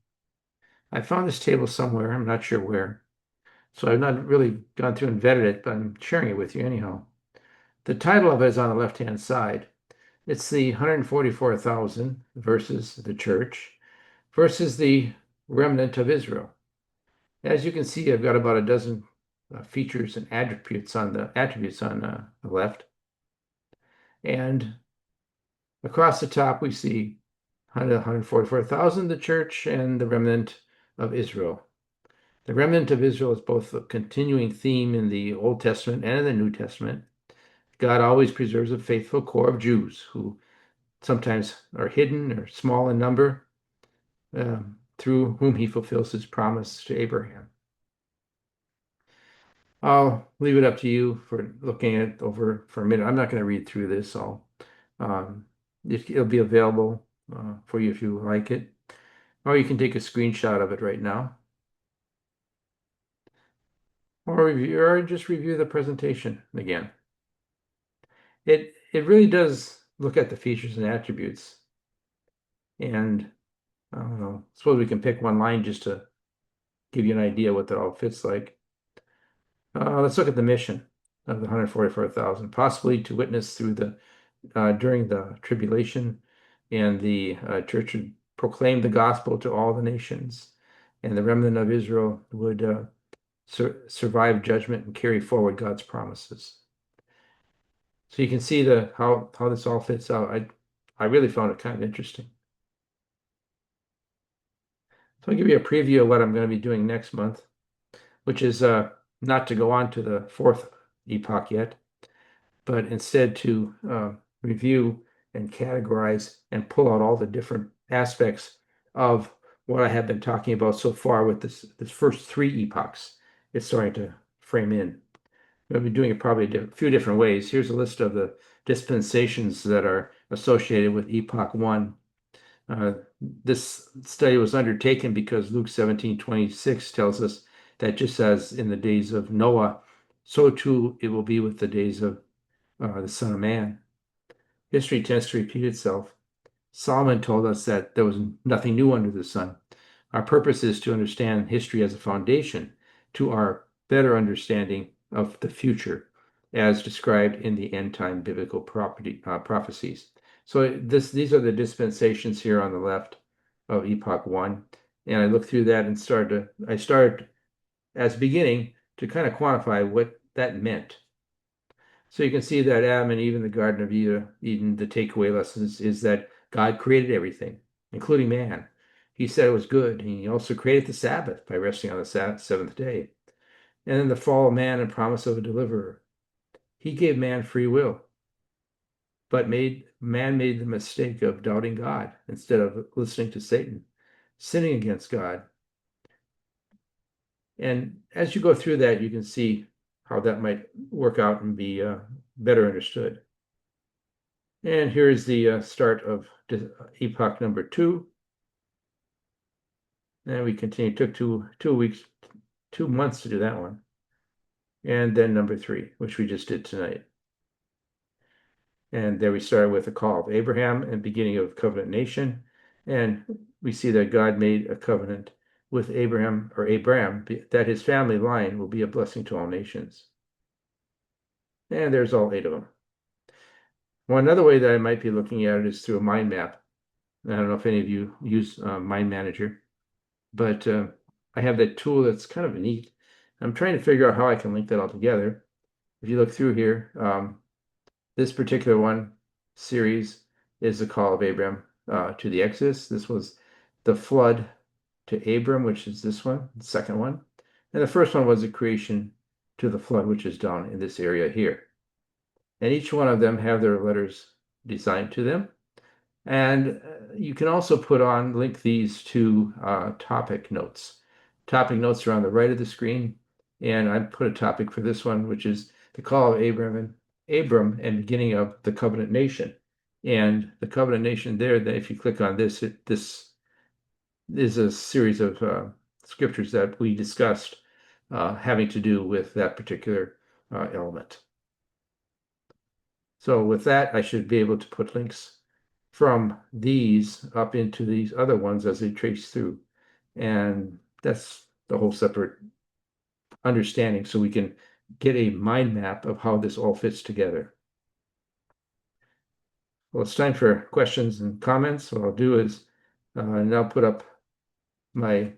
I found this table somewhere, I'm not sure where. So I've not really gone through and vetted it, but I'm sharing it with you anyhow. The title of it is on the left-hand side. It's the 144,000 versus the church versus the remnant of Israel. As you can see, I've got about a dozen features and attributes on the left. And across the top, we see 144,000, the church, and the remnant of Israel. The remnant of Israel is both a continuing theme in the Old Testament and in the New Testament. God always preserves a faithful core of Jews who sometimes are hidden or small in number, through whom he fulfills his promise to Abraham. I'll leave it up to you for looking at it over for a minute. I'm not going to read through this. It'll be available for you if you like it, or you can take a screenshot of it right now, or just review the presentation again. It really does look at the features and attributes, and I don't know. Suppose we can pick one line just to give you an idea what that all fits like. Let's look at the mission of the 144,000, possibly to witness during the tribulation, and the church would proclaim the gospel to all the nations, and the remnant of Israel would survive judgment and carry forward God's promises. So you can see how this all fits out. I really found it kind of interesting. So I'll give you a preview of what I'm going to be doing next month, which is not to go on to the fourth epoch yet, but instead to review and categorize and pull out all the different aspects of what I have been talking about so far with this first three epochs. It's starting to frame in. We'll be doing it probably a few different ways. Here's a list of the dispensations that are associated with Epoch 1. This study was undertaken because Luke 17:26 tells us that just as in the days of Noah, so too it will be with the days of the Son of Man. History tends to repeat itself. Solomon told us that there was nothing new under the sun. Our purpose is to understand history as a foundation to our better understanding of the future as described in the end time biblical prophecies. So these are the dispensations here on the left of Epoch 1. And I looked through that and I started as beginning to kind of quantify what that meant. So you can see that Adam and Eve in the Garden of Eden, the takeaway lessons is that God created everything, including man. He said it was good. He also created the Sabbath by resting on the seventh day. And then the fall of man and promise of a deliverer. He gave man free will, but man made the mistake of doubting God instead of listening to Satan, sinning against God. And as you go through that, you can see how that might work out and be better understood. And here's the start of epoch number 2. And we continue. It took 2 months to do that one. And then number 3, which we just did tonight. And there we started with the call of Abraham and beginning of covenant nation. And we see that God made a covenant with Abram, that his family line will be a blessing to all nations. And there's all 8 of them. One other way that I might be looking at it is through a mind map. I don't know if any of you use Mind Manager, but I have that tool that's kind of neat. I'm trying to figure out how I can link that all together. If you look through here, this particular series is the call of Abram to the Exodus. This was the flood to Abram, which is this one, the second one. And the first one was the creation to the flood, which is down in this area here. And each one of them have their letters designed to them. And you can also link these to topic notes. Topic notes are on the right of the screen. And I put a topic for this one, which is the call of Abram and beginning of the covenant nation. And the covenant nation there, that if you click on this, this is a series of scriptures that we discussed having to do with that particular element. So with that, I should be able to put links from these up into these other ones as they trace through. And that's the whole separate understanding, so we can get a mind map of how this all fits together. Well, it's time for questions and comments. What I'll do is now put up my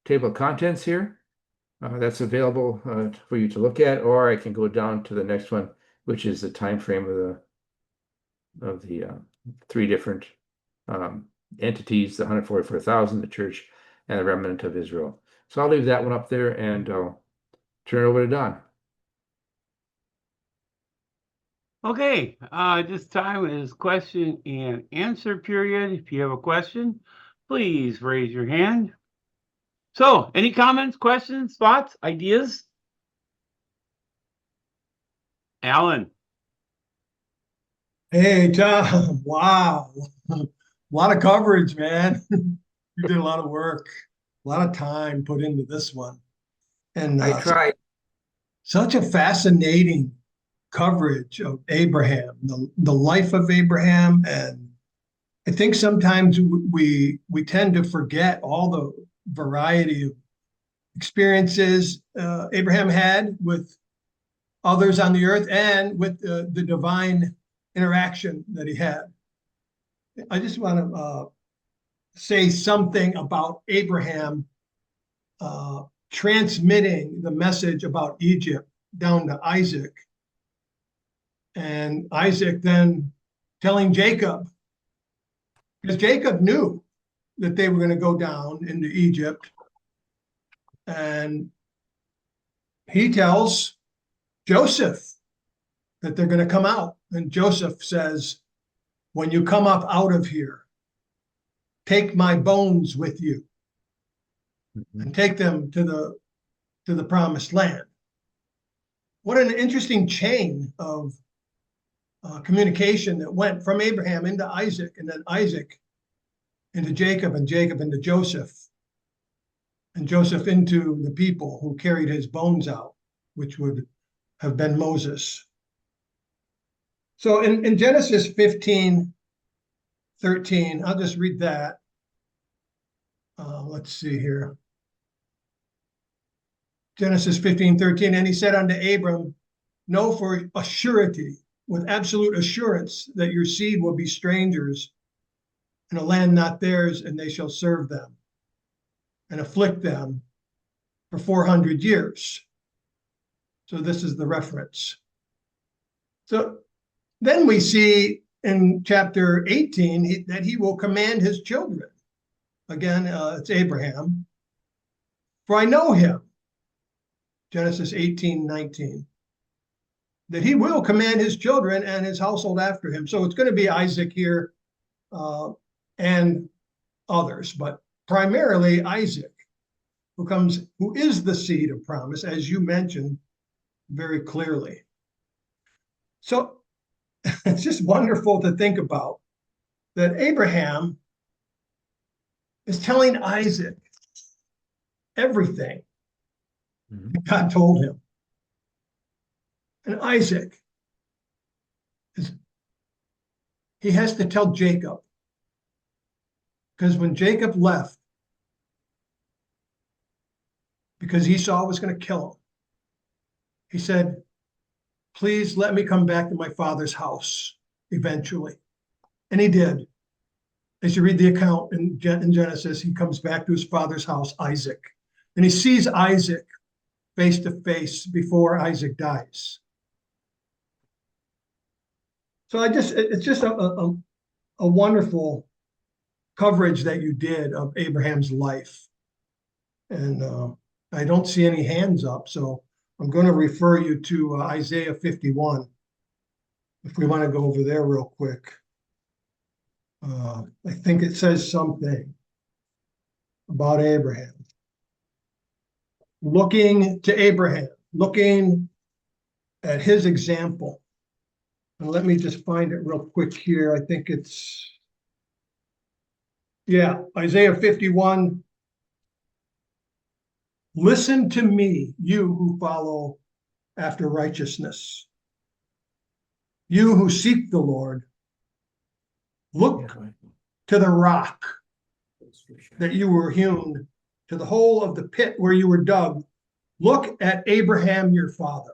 table of contents here. That's available for you to look at, or I can go down to the next one, which is the time frame of the 3 different entities, the 144,000, the church, and the remnant of Israel. So I'll leave that one up there, and I'll turn it over to Don. Okay, this time is question and answer period. If you have a question, please raise your hand. So, any comments, questions, thoughts, ideas? Alan. Hey, Tom. Wow. A lot of coverage, man. You did a lot of work, a lot of time put into this one. And I tried. such a fascinating coverage of Abraham, the life of Abraham. And I think sometimes we tend to forget all the variety of experiences Abraham had with others on the earth and with the divine interaction that he had. I just want to say something about Abraham transmitting the message about Egypt down to Isaac, and Isaac then telling Jacob, because Jacob knew that they were going to go down into Egypt, and he tells Joseph that they're going to come out. And Joseph says, when you come up out of here, take my bones with you and take them to the promised land. What an interesting chain of communication that went from Abraham into Isaac, and then Isaac into Jacob, and Jacob into Joseph, and Joseph into the people who carried his bones out, which would have been Moses. So in Genesis 15:13, I'll just read that. Let's see here. Genesis 15:13, and he said unto Abram, know for a surety, with absolute assurance, that your seed will be strangers in a land not theirs, and they shall serve them and afflict them for 400 years. So this is the reference. So then we see in chapter 18 that he will command his children. Again, it's Abraham. For I know him, Genesis 18:19, that he will command his children and his household after him. So it's going to be Isaac here and others, but primarily Isaac, who is the seed of promise, as you mentioned very clearly. So it's just wonderful to think about that Abraham is telling Isaac everything God told him. And Isaac, he has to tell Jacob, because when Jacob left, because Esau was going to kill him, he said, please let me come back to my father's house eventually. And he did. As you read the account in Genesis, he comes back to his father's house, Isaac, and he sees Isaac face to face before Isaac dies. So it's just a wonderful coverage that you did of Abraham's life. And I don't see any hands up, so I'm going to refer you to Isaiah 51, if we want to go over there real quick. I think it says something about Abraham. Looking to Abraham, looking at his example. And let me just find it real quick here. I think it's, yeah, Isaiah 51. Listen to me, you who follow after righteousness. You who seek the Lord, look to the rock that you were hewn, to the hole of the pit where you were dug. Look at Abraham, your father.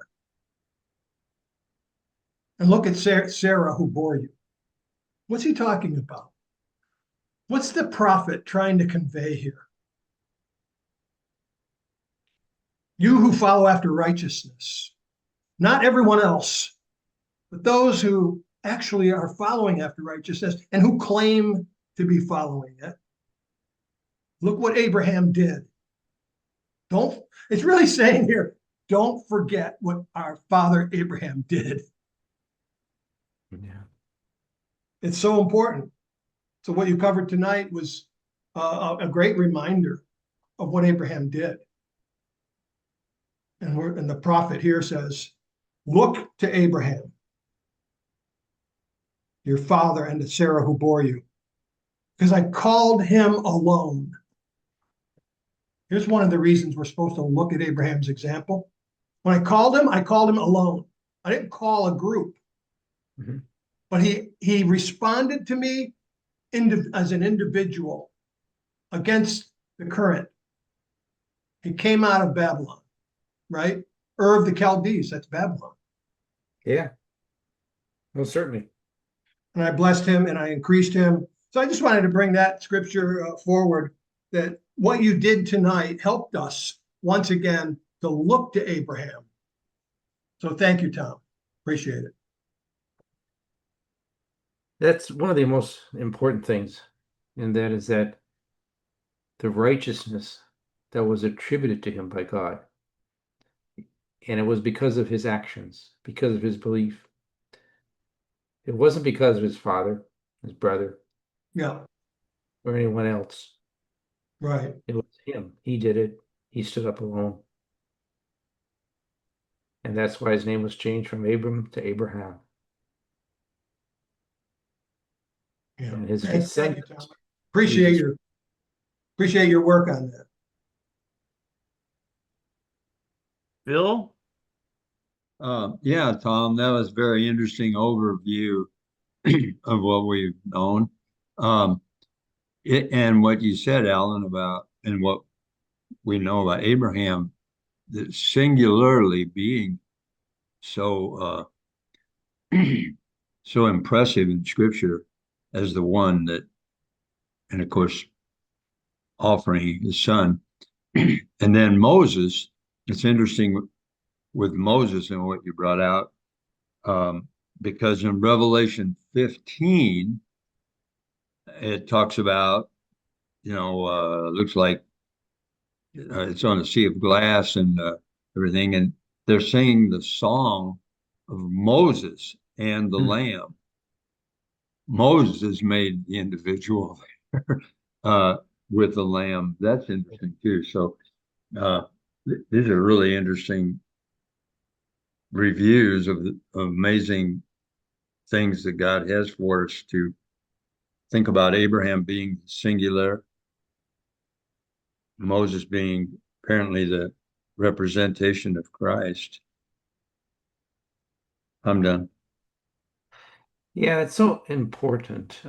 And look at Sarah, who bore you. What's he talking about? What's the prophet trying to convey here? You who follow after righteousness, not everyone else, but those who actually are following after righteousness and who claim to be following it. Look what Abraham did. It's really saying here, don't forget what our father Abraham did. Yeah. It's so important. So what you covered tonight was a great reminder of what Abraham did. And the prophet here says, look to Abraham, your father, and to Sarah who bore you, because I called him alone. Here's one of the reasons we're supposed to look at Abraham's example. When I called him alone. I didn't call a group. Mm-hmm. But he responded to me as an individual against the current. He came out of Babylon, right? Ur of the Chaldees, that's Babylon. Yeah. Well, certainly. And I blessed him and I increased him. So I just wanted to bring that scripture forward, that what you did tonight helped us once again to look to Abraham. So thank you, Tom. Appreciate it. That's one of the most important things, and that is that the righteousness that was attributed to him by God, and it was because of his actions, because of his belief. It wasn't because of his father, his brother, yeah, or anyone else. Right. It was him. He did it. He stood up alone. And that's why his name was changed from Abram to Abraham. Yeah. And his Thank descendants. you, Tom. Appreciate your work on that. Bill? Yeah, Tom, that was a very interesting overview of what we've known. And what you said, Alan, about and what we know about Abraham, singularly being so so impressive in Scripture as the one that, and of course, offering his son. And then Moses, it's interesting with Moses and what you brought out, because in Revelation 15, it talks about, looks like it's on a sea of glass and everything, and they're singing the song of Moses and the Lamb. Moses made the individual with the Lamb. That's interesting too. So these are really interesting reviews of amazing things that God has for us to think about. Abraham being singular, Moses being apparently the representation of Christ. I'm done. Yeah, it's so important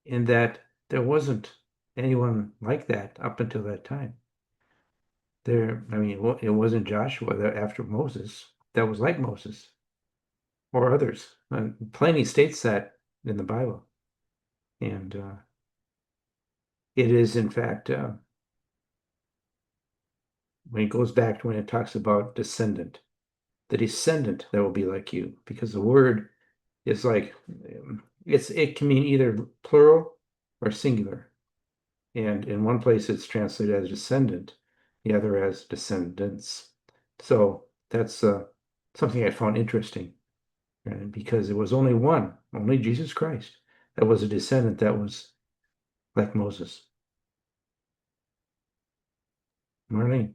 in that there wasn't anyone like that up until that time. It wasn't Joshua that after Moses that was like Moses or others. Plenty states that in the Bible. And it is, in fact, when it goes back to when it talks about descendant, the descendant that will be like you, because the word is like, it can mean either plural or singular. And in one place it's translated as descendant, the other as descendants. So that's something I found interesting, because it was only one, only Jesus Christ, that was a descendant that was like Moses. Marlene?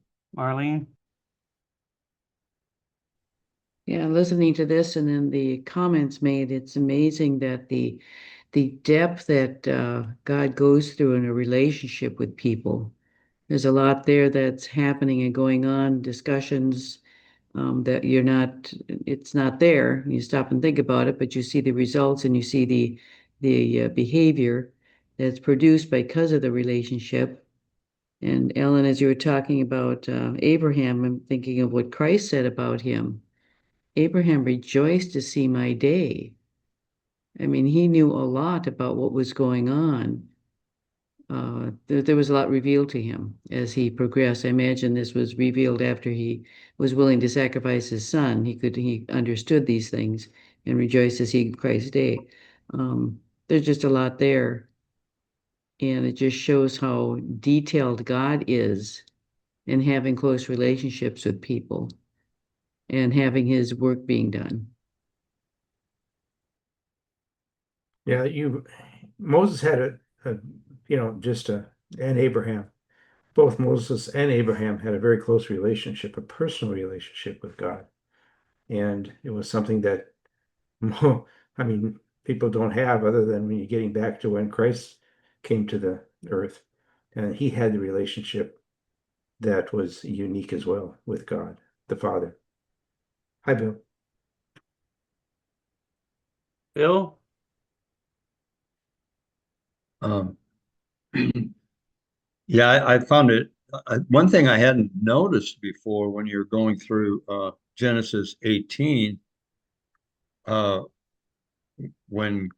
Yeah, listening to this and then the comments made, it's amazing that the depth that God goes through in a relationship with people. There's a lot there that's happening and going on, discussions that it's not there. You stop and think about it, but you see the results and you see the behavior that's produced because of the relationship. And Ellen, as you were talking about Abraham, I'm thinking of what Christ said about him. Abraham rejoiced to see my day. I mean, he knew a lot about what was going on. There was a lot revealed to him as he progressed. I imagine this was revealed after he was willing to sacrifice his son. He understood these things and rejoiced to see Christ's day. There's just a lot there. And it just shows how detailed God is in having close relationships with people and having his work being done. Yeah, Moses had and Abraham, both Moses and Abraham had a very close relationship, a personal relationship with God. And it was something that, people don't have, other than when you're getting back to when Christ came to the earth. And he had the relationship that was unique as well with God, the Father. Hi, Bill. Bill? Yeah, I found it. One thing I hadn't noticed before when you're going through Genesis 18, when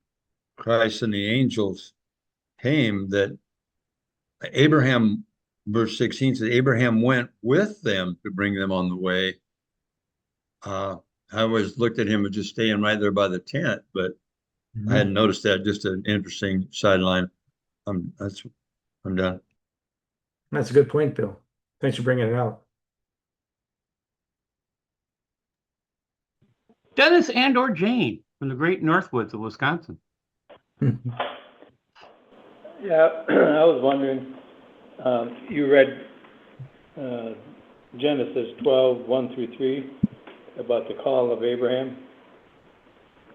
Christ and the angels came, that Abraham, verse 16 says, Abraham went with them to bring them on the way. I always looked at him as just staying right there by the tent, but I hadn't noticed that. Just an interesting sideline. I'm done. That's a good point, Bill. Thanks for bringing it out. Dennis and or Jane from the great Northwoods of Wisconsin. Yeah, I was wondering, you read Genesis 12, 1 through 3, about the call of Abraham.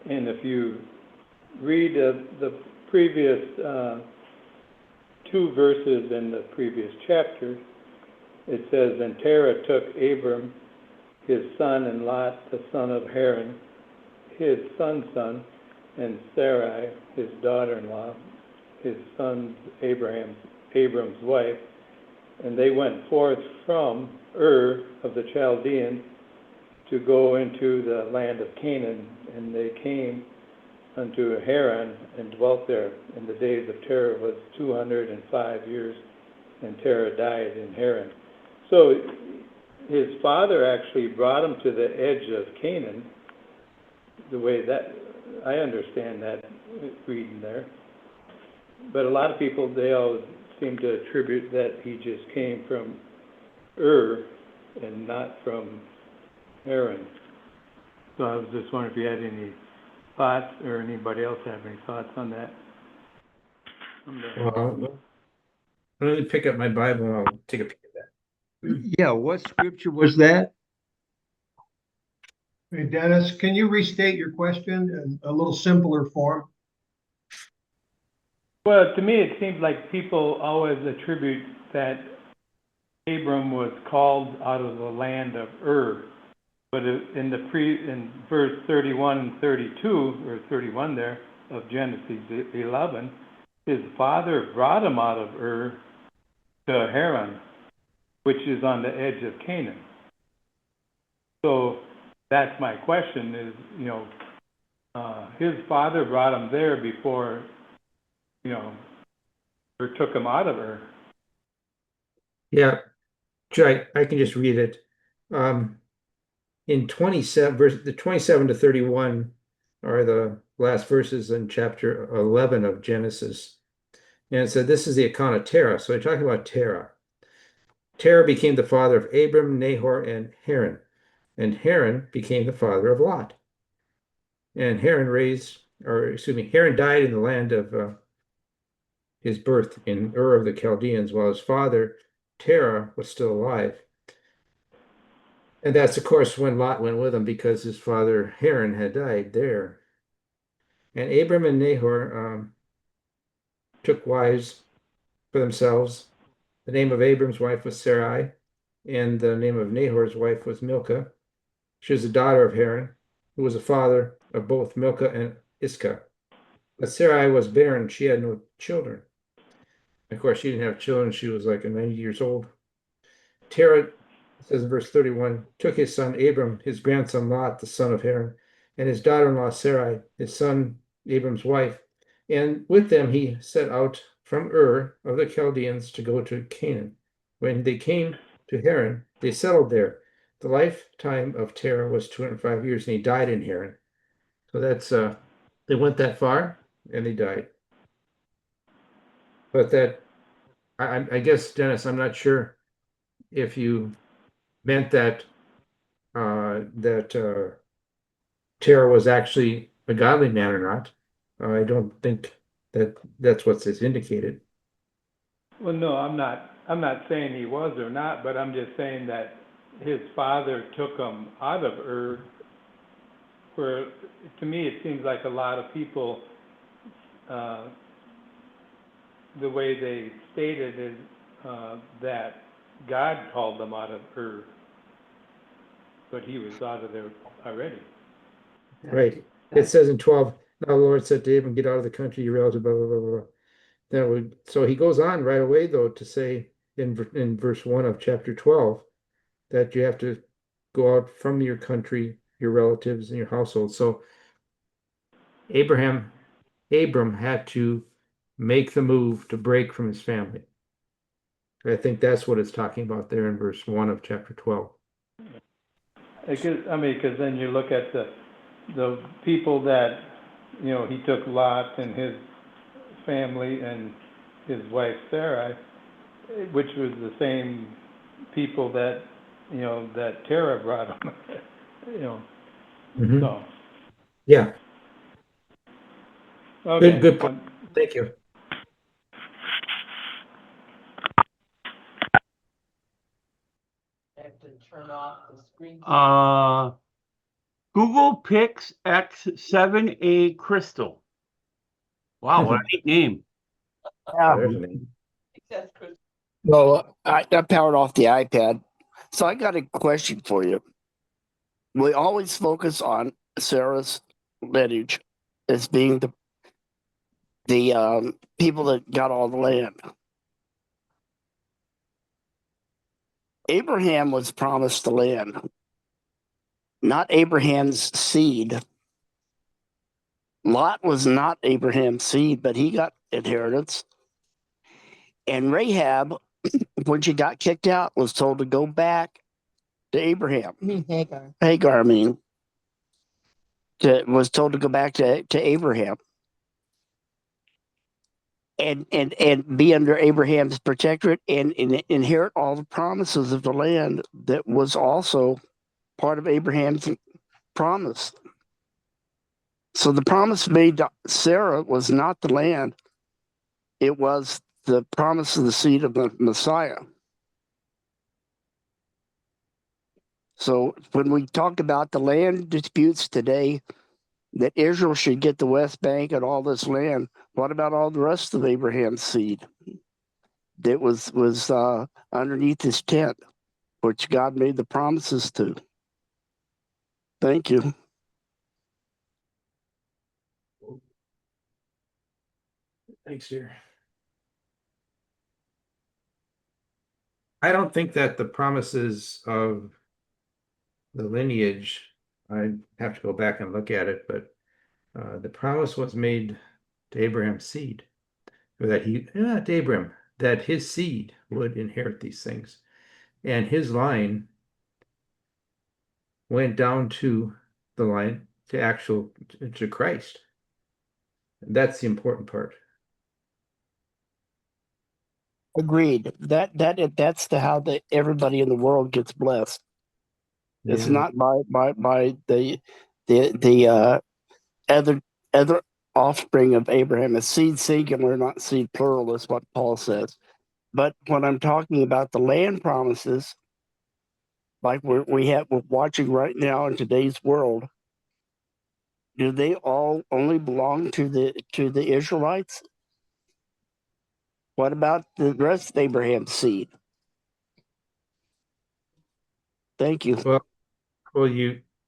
And if you read the previous 2 verses in the previous chapter, it says, and Terah took Abram, his son, and Lot, the son of Haran, his son's son, and Sarai, his daughter-in-law, his son Abram's wife, And they went forth from Ur of the Chaldeans to go into the land of Canaan, and they came unto Haran and dwelt there. And the days of Terah was 205 years, and Terah died in Haran. So his father actually brought him to the edge of Canaan, the way that I understand that reading there. But a lot of people, they all seem to attribute that he just came from Ur and not from Haran. So I was just wondering if you had any thoughts, or anybody else have any thoughts on that? Well, let me pick up my Bible and I'll take a peek at that. Yeah, what scripture was that? Hey, Dennis, can you restate your question in a little simpler form? Well, to me, it seems like people always attribute that Abram was called out of the land of Ur. But in verse 31 and 32, or 31 there, of Genesis 11, his father brought him out of Ur to Haran, which is on the edge of Canaan. So that's my question is, his father brought him there before, or took him out of Ur. Yeah, I can just read it. In 27 the 27 to 31 are the last verses in chapter 11 of Genesis. And it said, this is the account of Terah. So they're talking about Terah. Terah became the father of Abram, Nahor, and Haran. And Haran became the father of Lot. And Haran died in the land of his birth in Ur of the Chaldeans, while his father, Terah, was still alive. And that's, of course, when Lot went with him, because his father Haran had died there. And Abram and Nahor took wives for themselves. The name of Abram's wife was Sarai, and the name of Nahor's wife was Milcah. She was the daughter of Haran, who was the father of both Milcah and Iscah. But Sarai was barren; she had no children. Of course, she didn't have children. She was like 90 years old. Terah, says in verse 31, took his son Abram, his grandson Lot, the son of Haran, and his daughter-in-law Sarai, his son Abram's wife, and with them he set out from Ur of the Chaldeans to go to Canaan. When they came to Haran, they settled there. The lifetime of Terah was 205 years, and he died in Haran. So that's they went that far, and they died. But that, I guess, Dennis, I'm not sure if you meant that Terah was actually a godly man or not. I don't think that's what's indicated. Well, no, I'm not saying he was or not, but I'm just saying that his father took him out of Ur, where to me it seems like a lot of people, the way they stated is that God called them out of Ur, but he was out of there already. Right. It says in 12, now the Lord said to Abram, get out of the country, your relative, blah, blah, blah, blah. So he goes on right away, though, to say in verse 1 of chapter 12 that you have to go out from your country, your relatives, and your household. So Abram had to make the move to break from his family. I think that's what it's talking about there in verse 1 of chapter 12. Because then you look at the people that, he took Lot and his family and his wife Sarai, which was the same people that, that Terah brought him, Mhm. so. Yeah, Okay. good point. Thank you. Have to turn off the screen. Google Pix X7A Crystal. Wow, what a neat name. There's a name. Well, I powered off the iPad. So I got a question for you. We always focus on Sarah's lineage as being the people that got all the land. Abraham was promised the land, not Abraham's seed. Lot was not Abraham's seed, but he got inheritance. And Rahab, when she got kicked out, was told to go back to Abraham. Hagar, was told to go back to Abraham and be under Abraham's protectorate and inherit all the promises of the land that was also part of Abraham's promise. So the promise made to Sarah was not the land, it was the promise of the seed of the Messiah. So when we talk about the land disputes today, that Israel should get the West Bank and all this land, what about all the rest of Abraham's seed that was underneath his tent, which God made the promises to? Thank you. Thanks, dear. I don't think that the promises of the lineage, I have to go back and look at it, but the promise was made to Abraham's seed, or that not Abram, that his seed would inherit these things. And his line went down to the line to Christ. That's the important part. Agreed. That's how everybody in the world gets blessed. It's Yeah. not by the other offspring of Abraham. It's seed singular, not seed plural, is what Paul says. But when I'm talking about the land promises, like we're watching right now in today's world, do they all only belong to the Israelites? What about the rest of Abraham's seed? Thank you. Well,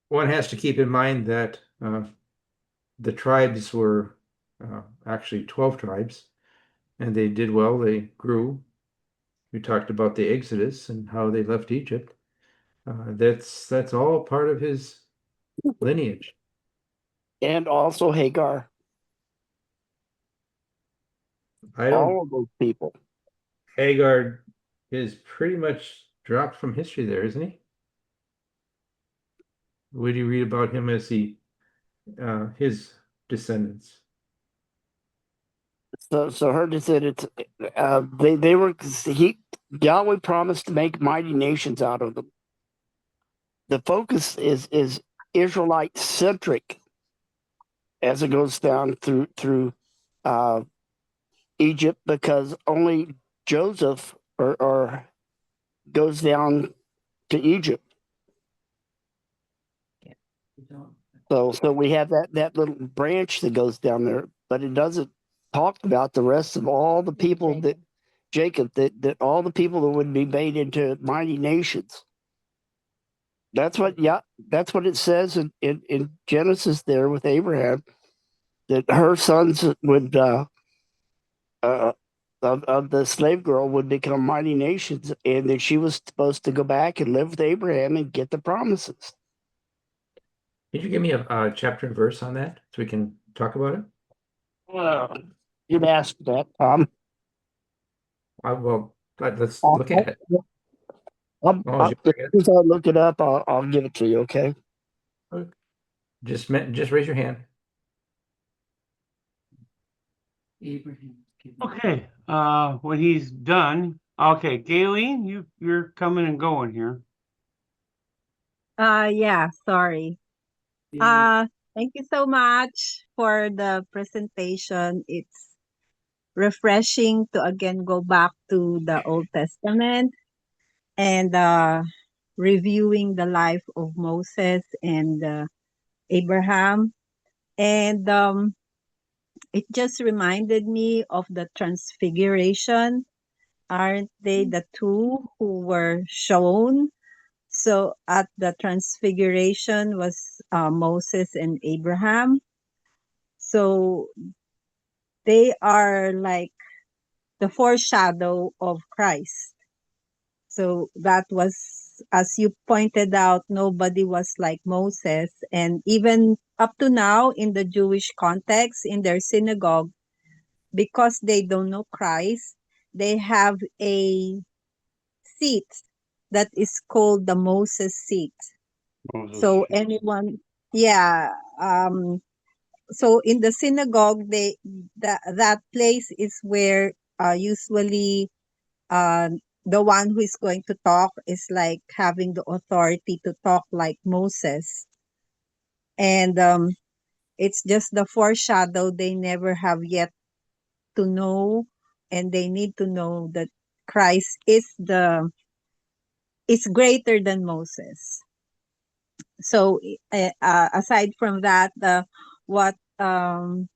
one has to keep in mind that the tribes were actually 12 tribes, and they did well. They grew. We talked about the Exodus and how they left Egypt. That's all part of his lineage. And also Hagar. All of those people. Hagar is pretty much dropped from history there, isn't he? What do you read about him as his descendants? So her descendants, Yahweh promised to make mighty nations out of them. The focus is Israelite centric as it goes down through Egypt, because only Joseph or goes down to Egypt. So we have that little branch that goes down there, but it doesn't talk about the rest of all the people that Jacob, that all the people that would be made into mighty nations. That's what it says in Genesis there with Abraham, that her sons would of the slave girl would become mighty nations, and that she was supposed to go back and live with Abraham and get the promises. Could you give me a chapter and verse on that so we can talk about it? You'd ask that, Tom. Well, let's look at it. As I look it up, I'll give it to you. Okay. Just raise your hand. Okay, when he's done, okay, Gayleen, you're coming and going here. Yeah, sorry. Thank you so much for the presentation. It's refreshing to again go back to the Old Testament and reviewing the life of Moses and Abraham. And it just reminded me of the Transfiguration. Aren't they the two who were shown? So at the Transfiguration was Moses and Abraham. So they are like the foreshadow of Christ. So that was, as you pointed out, nobody was like Moses. And even up to now, in the Jewish context, in their synagogue, because they don't know Christ, they have a seat that is called the Moses seat. Moses. So anyone, yeah, so in the synagogue, that place is where usually uh, the one who is going to talk is like having the authority to talk like Moses. And it's just the foreshadow. They never have yet to know, and they need to know that Christ is greater than Moses. So aside from that, what the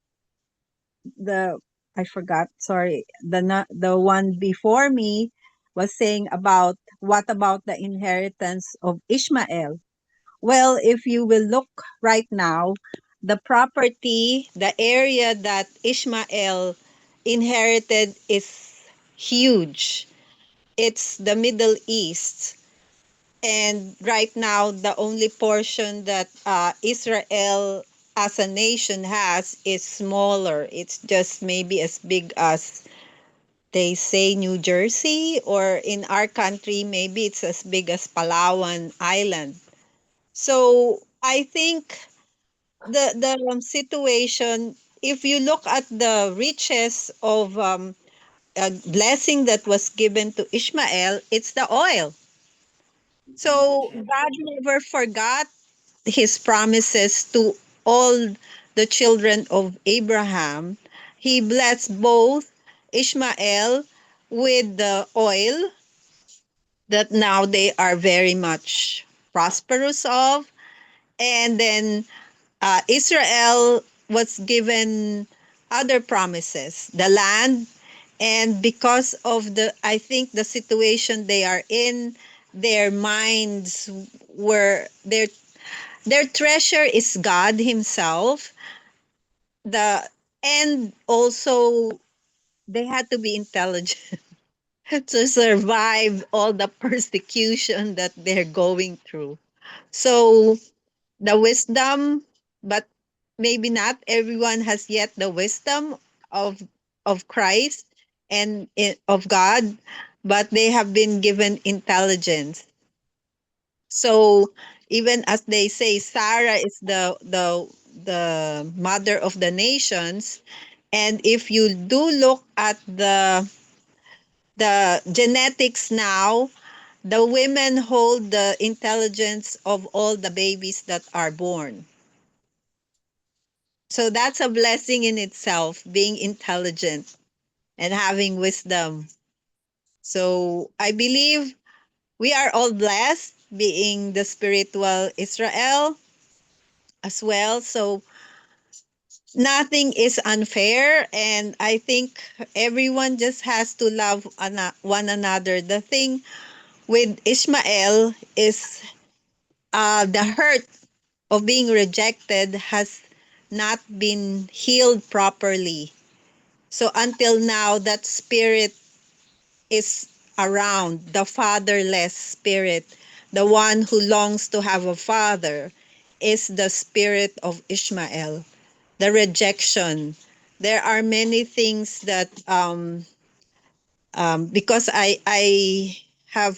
I forgot, sorry, the one before me was saying about what about the inheritance of Ishmael. Well, if you will look right now, the property, the area that Ishmael inherited is huge. It's the Middle East. And right now, the only portion that Israel as a nation has is smaller. It's just maybe as big as, they say, New Jersey, or in our country, maybe it's as big as Palawan Island. So I think the situation, if you look at the riches of a blessing that was given to Ishmael, it's the oil. So God never forgot his promises to all the children of Abraham. He blessed both Ishmael with the oil that now they are very much prosperous of. And then Israel was given other promises, the land. And because of I think the situation they are in, their minds were, their treasure is God Himself. And also they had to be intelligent to survive all the persecution that they're going through. So the wisdom, but maybe not everyone has yet the wisdom of Christ and of God, but they have been given intelligence. So even as they say, Sarah is the mother of the nations, and if you do look at the genetics now, the women hold the intelligence of all the babies that are born. So that's a blessing in itself, being intelligent and having wisdom. So I believe we are all blessed being the spiritual Israel as well. So nothing is unfair. And I think everyone just has to love one another. The thing with Ishmael is the hurt of being rejected has not been healed properly. So until now, that spirit is around, the fatherless spirit, the one who longs to have a father, is the spirit of Ishmael, the rejection. There are many things that, because I have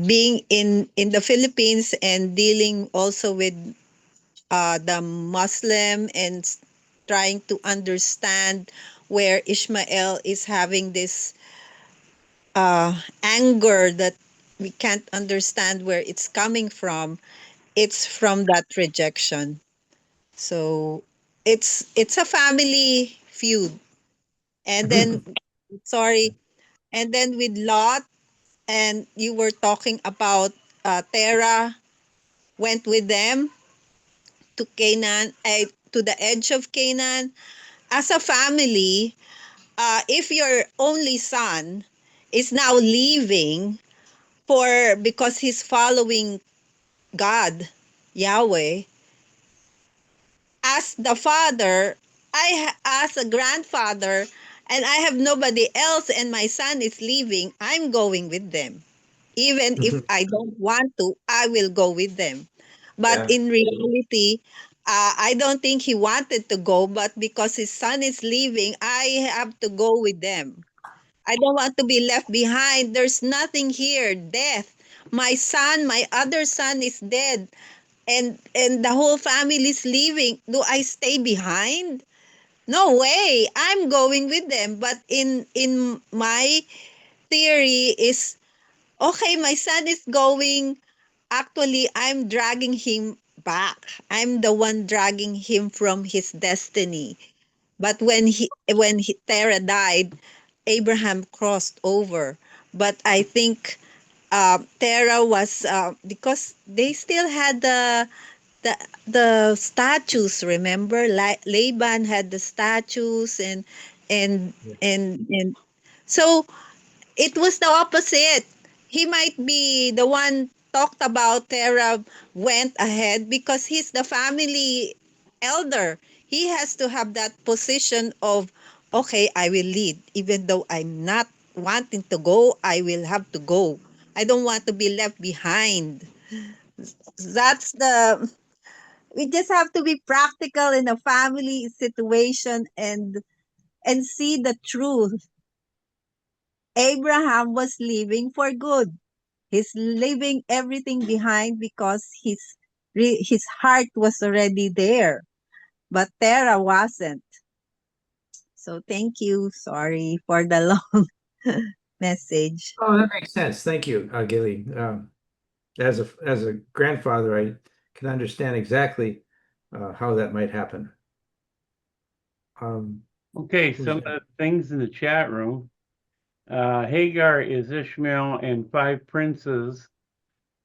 being in the Philippines and dealing also with the Muslim and trying to understand where Ishmael is having this anger that we can't understand where it's coming from. It's from that rejection. So it's a family feud. And then sorry, and then with Lot, and you were talking about Terah went with them to Canaan, to the edge of Canaan. As a family, if your only son is now leaving because he's following God, Yahweh, as the father, as a grandfather, and I have nobody else, and my son is leaving, I'm going with them. Even if I don't want to, I will go with them. But Yeah. in reality, I don't think he wanted to go, but because his son is leaving, I have to go with them. I don't want to be left behind. There's nothing here, death. My son, my other son is dead, and the whole family is leaving. Do I stay behind? No way. I'm going with them. But in my theory is, okay, my son is going. Actually, I'm dragging him back. I'm the one dragging him from his destiny. But Terah died, Abraham crossed over. But I think Terah was because they still had the the statues. Remember, Laban had the statues, and Yeah. and so it was the opposite. He might be the one talked about. Terah went ahead because he's the family elder. He has to have that position of, okay, I will lead. Even though I'm not wanting to go, I will have to go. I don't want to be left behind. That's the, we just have to be practical in a family situation and see the truth. Abraham was living for good. He's leaving everything behind because his heart was already there, but Terah wasn't. So thank you. Sorry for the long message. Oh, that makes sense. Thank you, Gilly. As a grandfather, I can understand exactly how that might happen. Okay, Who's some of that? the things in the chat room. Hagar is Ishmael and 5 princes.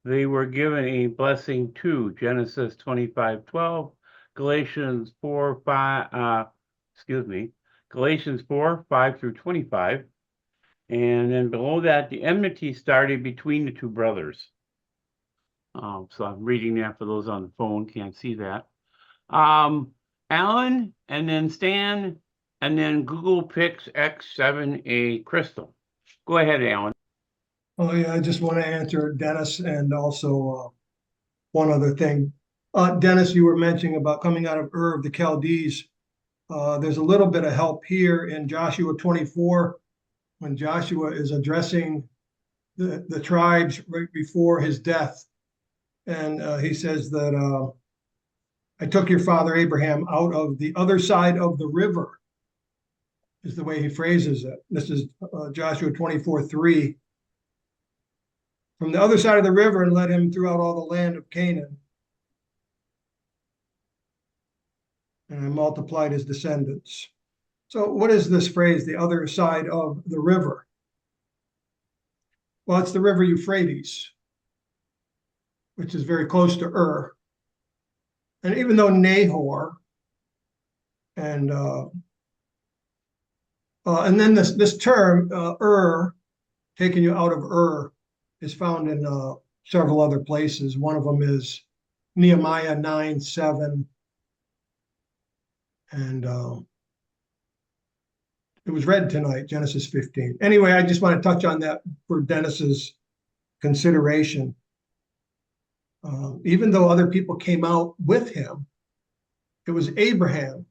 They were given a blessing too. Genesis 25:12, Galatians 4, 5, Galatians 4, 5 through 25. And then below that, the enmity started between the 2 brothers. So I'm reading that for those on the phone, can't see that. Alan, and then Stan, and then Google Pix X7A Crystal. Go ahead, Alan. Oh, yeah, I just want to answer Dennis and also one other thing. Dennis, you were mentioning about coming out of Ur of the Chaldees. There's a little bit of help here in Joshua 24 when Joshua is addressing the tribes right before his death. And he says that I took your father Abraham out of the other side of the river, is the way he phrases it. This is Joshua 24:3. From the other side of the river and led him throughout all the land of Canaan. And I multiplied his descendants. So what is this phrase, the other side of the river? Well, it's the river Euphrates, which is very close to Ur. And even though Nahor and then this term Ur, taking you out of Ur, is found in several other places. One of them is Nehemiah 9:7, and it was read tonight, Genesis 15. Anyway, I just want to touch on that for Dennis's consideration. Even though other people came out with him, it was Abraham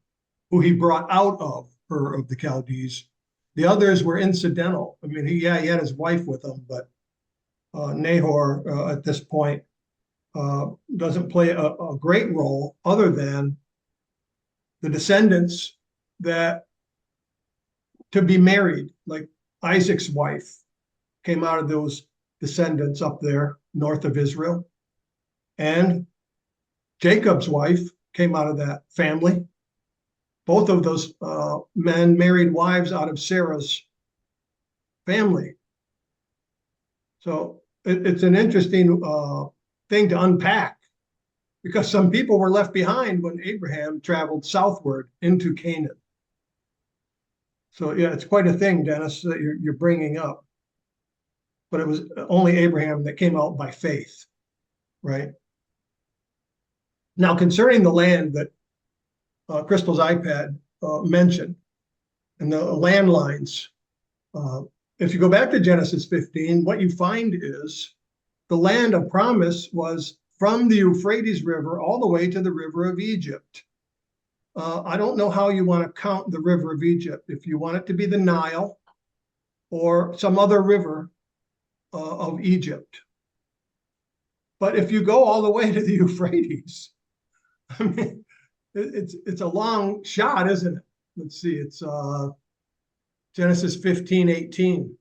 who he brought out of Ur of the Chaldees. The others were incidental. I mean, he had his wife with him, but Nahor at this point doesn't play a great role other than the descendants that to be married, like Isaac's wife came out of those descendants up there north of Israel. And Jacob's wife came out of that family. Both of those men married wives out of Sarah's family. So it's an interesting thing to unpack because some people were left behind when Abraham traveled southward into Canaan. So yeah, it's quite a thing, Dennis, that you're bringing up. But it was only Abraham that came out by faith, right? Now, concerning the land that Crystal's iPad mentioned, and the landlines. If you go back to Genesis 15, what you find is the land of promise was from the Euphrates River all the way to the river of Egypt. I don't know how you want to count the river of Egypt, if you want it to be the Nile or some other river of Egypt. But if you go all the way to the Euphrates, I mean, it's a long shot, isn't it? Let's see, it's Genesis 15:18.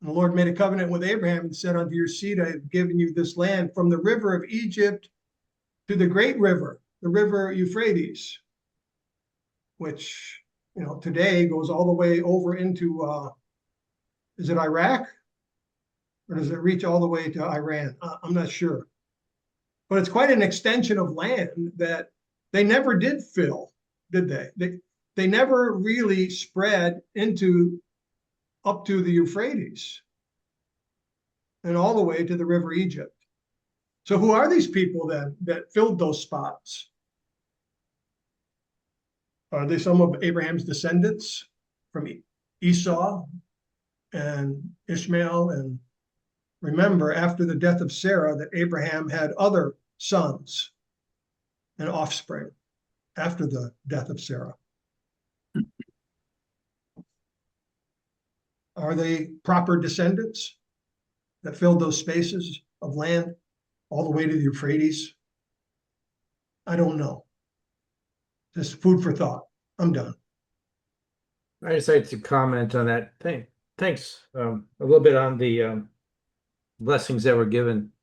And the Lord made a covenant with Abraham and said, unto your seed I have given you this land from the river of Egypt to the great river, the river Euphrates, which, today goes all the way over into, is it Iraq? Or does it reach all the way to Iran? I'm not sure. But it's quite an extension of land that they never did fill, did they? They never really spread up to the Euphrates and all the way to the river Egypt. So who are these people then that filled those spots? Are they some of Abraham's descendants from Esau and Ishmael? And remember, after the death of Sarah, that Abraham had other sons and offspring after the death of Sarah. Are they proper descendants that filled those spaces of land all the way to the Euphrates? I don't know. Just food for thought. I'm done. I just like to comment on that thing. Thanks. A little bit on the blessings that were given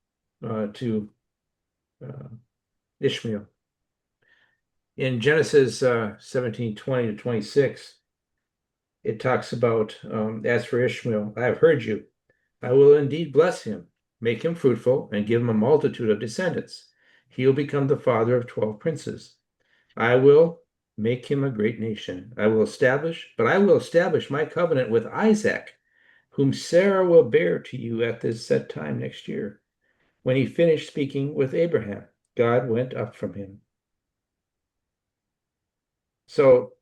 to Ishmael. In Genesis 17:20-26, it talks about, as for Ishmael, I have heard you. I will indeed bless him, make him fruitful, and give him a multitude of descendants. He will become the father of 12 princes. I will make him a great nation. I will establish my covenant with Isaac, whom Sarah will bear to you at this set time next year. When he finished speaking with Abraham, God went up from him. So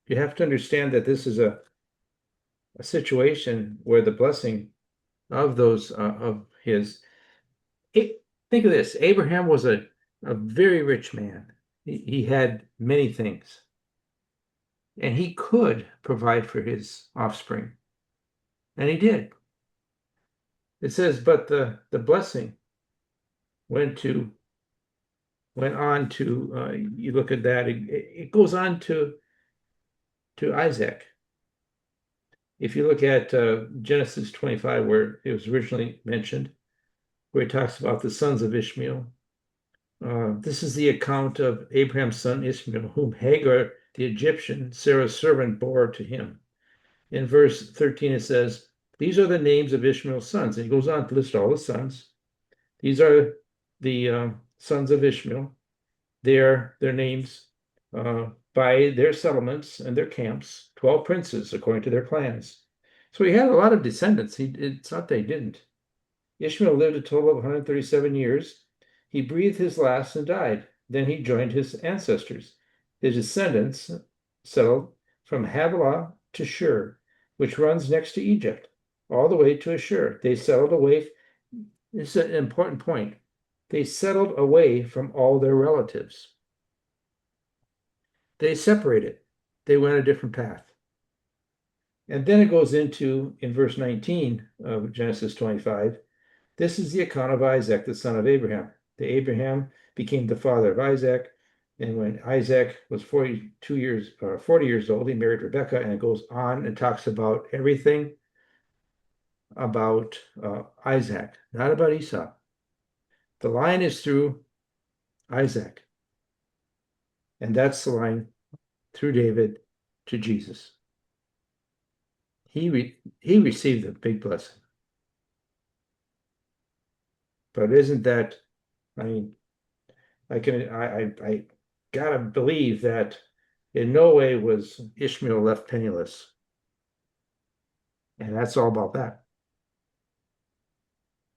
you have to understand that this is a situation where the blessing of those of his. Think of this: Abraham was a very rich man. He had many things, and he could provide for his offspring, and he did. It says, but the blessing went on to. You look at that; it goes on to Isaac. If you look at Genesis 25, where it was originally mentioned, where he talks about the sons of Ishmael. This is the account of Abraham's son Ishmael, whom Hagar the Egyptian, Sarah's servant, bore to him. In verse 13 it says, these are the names of Ishmael's sons. And he goes on to list all the sons. These are the sons of Ishmael. Their names by their settlements and their camps, 12 princes according to their clans. So he had a lot of descendants. It's not that he didn't. Ishmael lived a total of 137 years. He breathed his last and died. Then he joined his ancestors. His descendants settled from Havilah to Shur, which runs next to Egypt, all the way to Ashur. They settled away. This is an important point. They settled away from all their relatives. They separated. They went a different path. And then it goes into, in verse 19 of Genesis 25, this is the account of Isaac, the son of Abraham. The Abraham became the father of Isaac. And when Isaac was 40 years old, he married Rebekah, and it goes on and talks about everything about Isaac, not about Esau. The line is through Isaac. And that's the line through David to Jesus. He received a big blessing. But isn't that, I mean, I gotta believe that in no way was Ishmael left penniless. And that's all about that.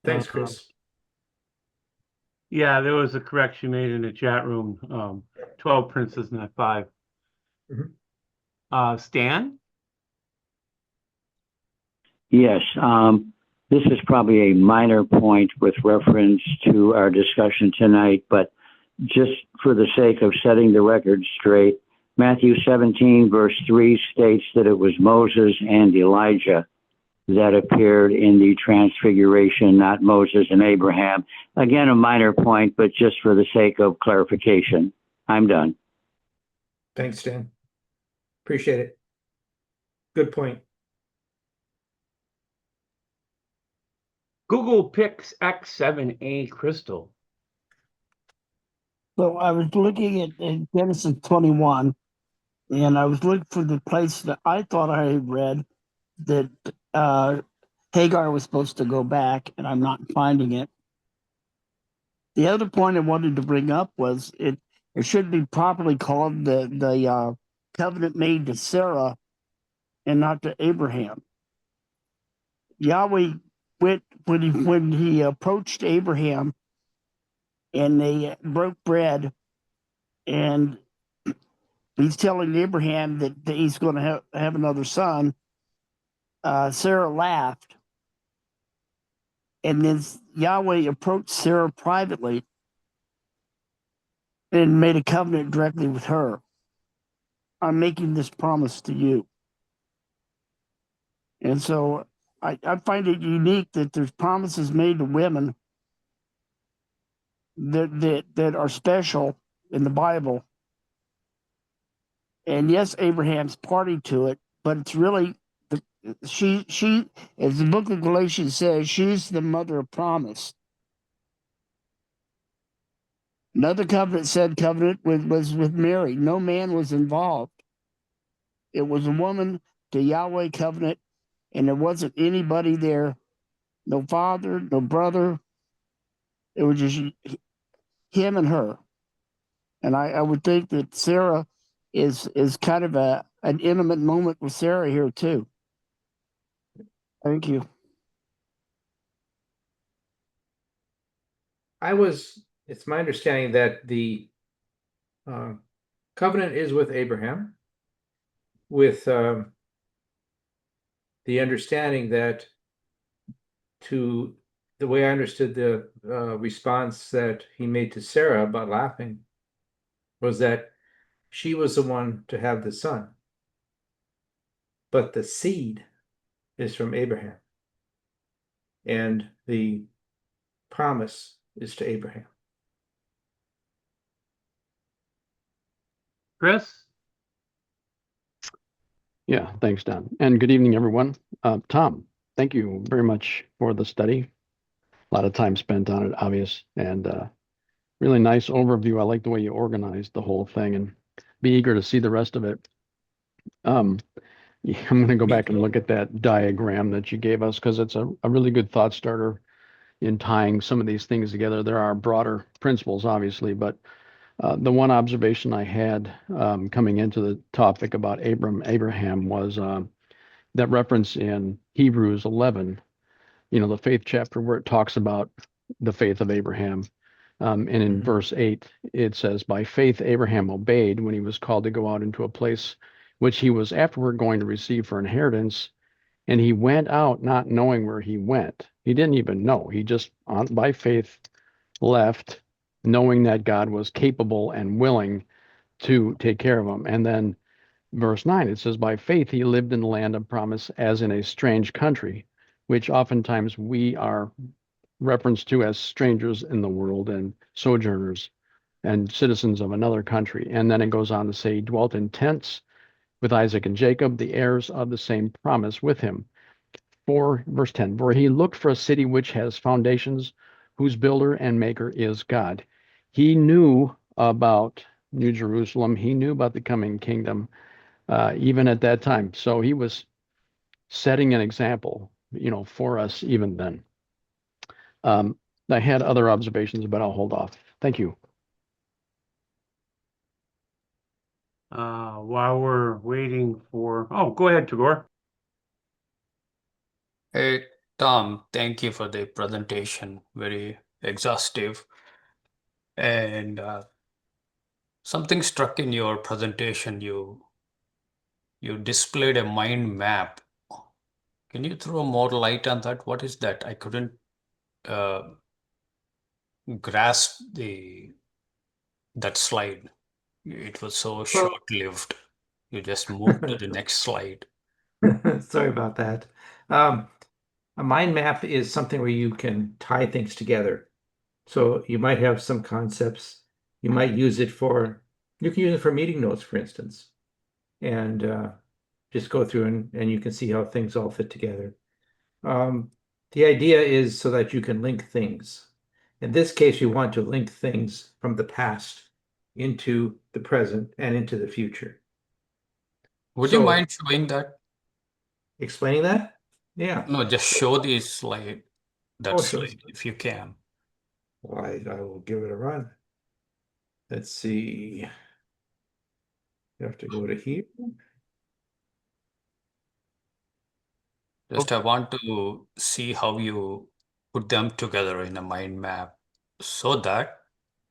Thanks, Chris. Yeah, there was a correction made in the chat room. 12 princes, not 5. Mhm. Stan? Yes, this is probably a minor point with reference to our discussion tonight, but just for the sake of setting the record straight, Matthew 17, verse 3 states that it was Moses and Elijah that appeared in the transfiguration, not Moses and Abraham. Again, a minor point, but just for the sake of clarification. I'm done. Thanks, Stan. Appreciate it. Good point. Google Pix X7A Crystal. So I was looking at Genesis 21, and I was looking for the place that I thought I had read that Hagar was supposed to go back, and I'm not finding it. The other point I wanted to bring up was it should be properly called the covenant made to Sarah and not to Abraham. Yahweh went when he approached Abraham and they broke bread, and he's telling Abraham that he's going to have another son. Sarah laughed, and then Yahweh approached Sarah privately and made a covenant directly with her. I'm making this promise to you. And so I find it unique that there's promises made to women that are special in the Bible. And yes, Abraham's party to it, but it's really she as the book of Galatians says, she's the mother of promise. Another covenant was with Mary. No man was involved. It was a woman to Yahweh covenant, and there wasn't anybody there, no father, no brother. It was just him and her. And I would think that Sarah is kind of an intimate moment with Sarah here too. Thank you. It's my understanding that the covenant is with Abraham, with the understanding that the way I understood the response that he made to Sarah about laughing was that she was the one to have the son, but the seed is from Abraham, and the promise is to Abraham. Chris? Yeah, thanks, Don. And good evening, everyone. Tom, thank you very much for the study. A lot of time spent on it, obvious, and really nice overview. I like the way you organized the whole thing, and be eager to see the rest of it. I'm going to go back and look at that diagram that you gave us, because it's a really good thought starter in tying some of these things together. There are broader principles, obviously, but the one observation I had coming into the topic about Abraham was that reference in Hebrews 11, the faith chapter where it talks about the faith of Abraham. And in verse 8, it says, by faith, Abraham obeyed when he was called to go out into a place which he was afterward going to receive for inheritance. And he went out not knowing where he went. He didn't even know. He just, by faith, left, knowing that God was capable and willing to take care of him. And then verse 9, it says, by faith he lived in the land of promise as in a strange country, which oftentimes we are referenced to as strangers in the world and sojourners and citizens of another country. And then it goes on to say, he dwelt in tents with Isaac and Jacob, the heirs of the same promise with him. For verse 10, for he looked for a city which has foundations, whose builder and maker is God. He knew about New Jerusalem. He knew about the coming kingdom, even at that time. So he was setting an example, for us even then. I had other observations, but I'll hold off. Thank you. While we're waiting for, go ahead, Tagore. Hey, Tom, thank you for the presentation. Very exhaustive. And something struck in your presentation. You you displayed a mind map. Can you throw more light on that? What is that? I couldn't grasp that slide. It was so short-lived. You just moved to the next slide. Sorry about that. A mind map is something where you can tie things together. So you might have some concepts. You might use it for, you can use it for meeting notes, for instance, and just go through and you can see how things all fit together. The idea is so that you can link things. In this case, you want to link things from the past into the present and into the future. Would you So- mind showing that? Explaining that? Yeah. No, just show the slide, that Oh, sure. slide, if you can. Well, I will give it a run. Let's see. You have to go to here. Just I want to see how you put them together in a mind map so that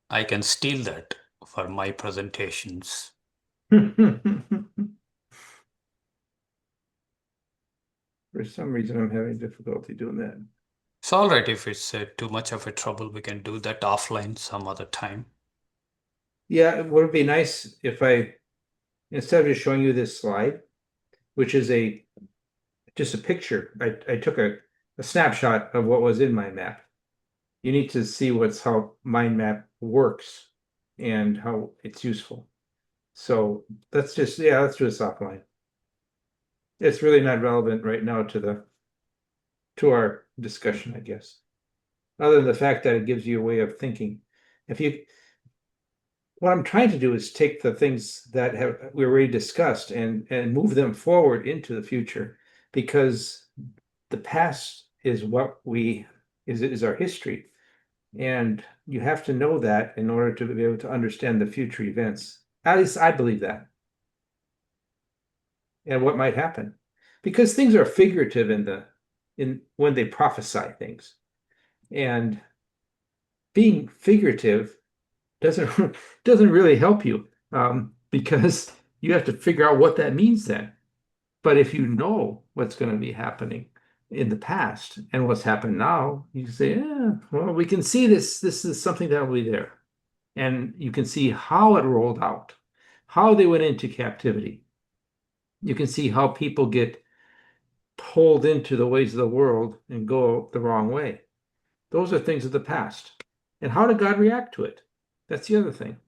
I can steal that for my presentations. For some reason, I'm having difficulty doing that. It's all right if it's too much of a trouble. We can do that offline some other time. Yeah, it would be nice if instead of just showing you this slide, which is just a picture, I took a snapshot of what was in my map. You need to see how mind map works and how it's useful. So let's do this offline. It's really not relevant right now to our discussion, I guess. Other than the fact that it gives you a way of thinking. What I'm trying to do is take the things that we already discussed and move them forward into the future, because the past is is our history. And you have to know that in order to be able to understand the future events. At least I believe that. And what might happen. Because things are figurative when they prophesy things. And being figurative doesn't really help you, because you have to figure out what that means then. But if you know what's going to be happening in the past and what's happened now, you can say, yeah, well, we can see this is something that will be there. And you can see how it rolled out, how they went into captivity. You can see how people get pulled into the ways of the world and go the wrong way. Those are things of the past. And how did God react to it? That's the other thing.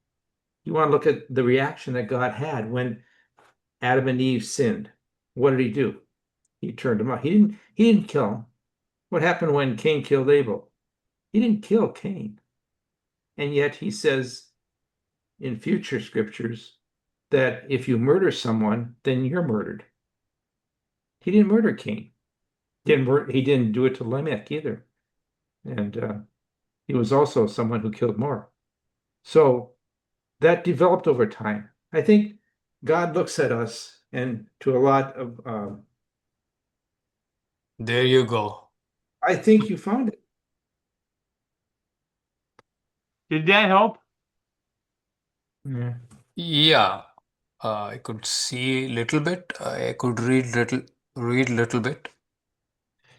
You want to look at the reaction that God had when Adam and Eve sinned. What did he do? He turned him off. He didn't kill him. What happened when Cain killed Abel? He didn't kill Cain. And yet he says in future scriptures that if you murder someone, then you're murdered. He didn't murder Cain. He didn't do it to Lamech either. And he was also someone who killed more. So that developed over time. I think God looks at us and to a lot of There you go. I think you found it. Did that help? Yeah. Yeah, I could see a little bit. I could read little bit.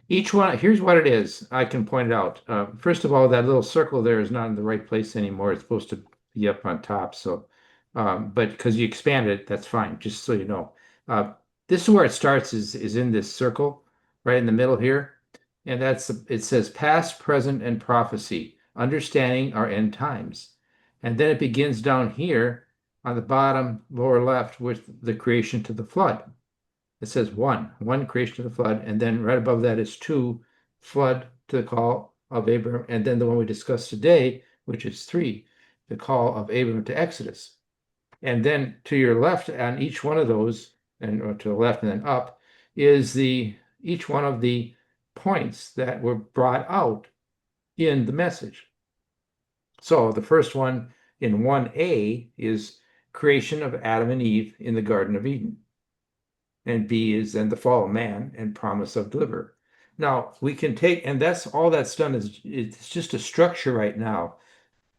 Each one, here's what it is. I can point it out. First of all, that little circle there is not in the right place anymore. It's supposed to be up on top. So, but because you expand it, that's fine. Just so you know, this is where it starts. Is in this circle right in the middle here, and it says past, present, and prophecy, understanding our end times, and then it begins down here on the bottom lower left with the creation to the flood. It says one creation to the flood, and then right above that is two, flood to the call of Abram, and then the one we discussed today, which is 3, the call of Abram to Exodus. And then to your left on each one of those, or to the left and then up, is each one of the points that were brought out in the message. So the first one in 1a is creation of Adam and Eve in the Garden of Eden. And B is then the fall of man and promise of deliver. Now we can take, and that's all that's done is it's just a structure right now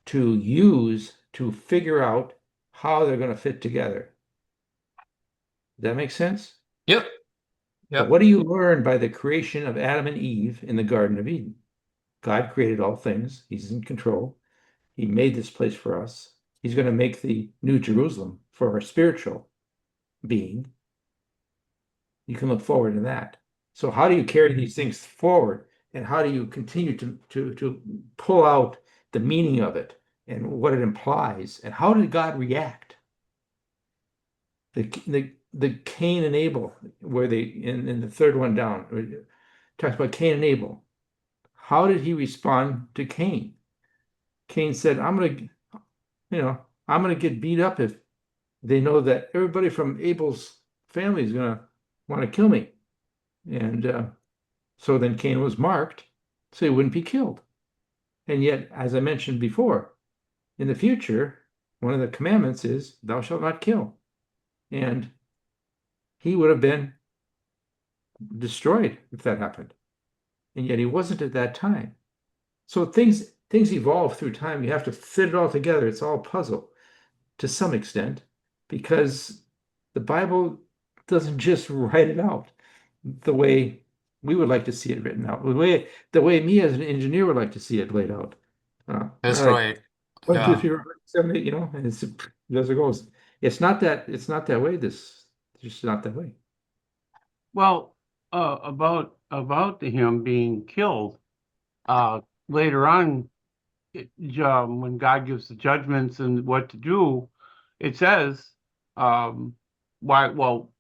to use to figure out how they're going to fit together. Does that make sense? Yep. But Yep. what do you learn by the creation of Adam and Eve in the Garden of Eden? God created all things. He's in control. He made this place for us. He's going to make the New Jerusalem for our spiritual being. You can look forward to that. So how do you carry these things forward, and how do you continue to pull out the meaning of it and what it implies, and how did God react? The Cain and Abel, where they in the third one down, it talks about Cain and Abel. How did he respond to Cain? Cain said, I'm gonna get beat up if they know that everybody from Abel's family is gonna want to kill me. And so then Cain was marked so he wouldn't be killed. And yet, as I mentioned before, in the future, one of the commandments is, thou shalt not kill. And he would have been destroyed if that happened. And yet he wasn't at that time. So things evolve through time. You have to fit it all together. It's all a puzzle to some extent, because the Bible doesn't just write it out the way we would like to see it written out, the way me as an engineer would like to see it laid out. That's All right. 1, 2, Yeah. 3, 4, 5, 7, 8, and it's as it goes. It's not that way. It's just not that way. Well, about him being killed, later on, when God gives the judgments and what to do, it says, why? Well,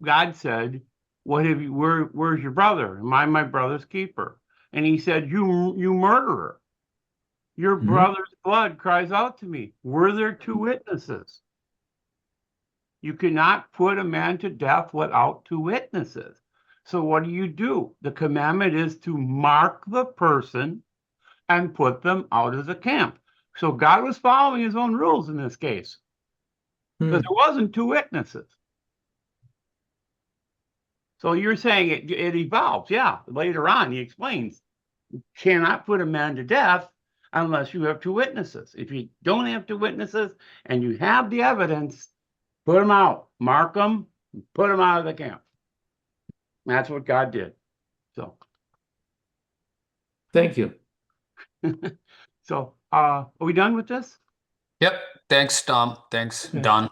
God said, "What have you? Where's your brother? Am I my brother's keeper?" And he said, "You murderer! Your Mhm. brother's blood cries out to me. Were there 2 witnesses? You cannot put a man to death without 2 witnesses. So what do? The commandment is to mark the person and put them out of the camp. So God was following his own rules in this case, because there wasn't 2 witnesses. So you're saying it evolves. Yeah, later on he explains, you cannot put a man to death unless you have 2 witnesses. If you don't have 2 witnesses and you have the evidence, put them out, mark them, put them out of the camp. That's what God did. So, Thank you. so are we done with this? Yep. Thanks, Tom. Thanks, Okay. Don.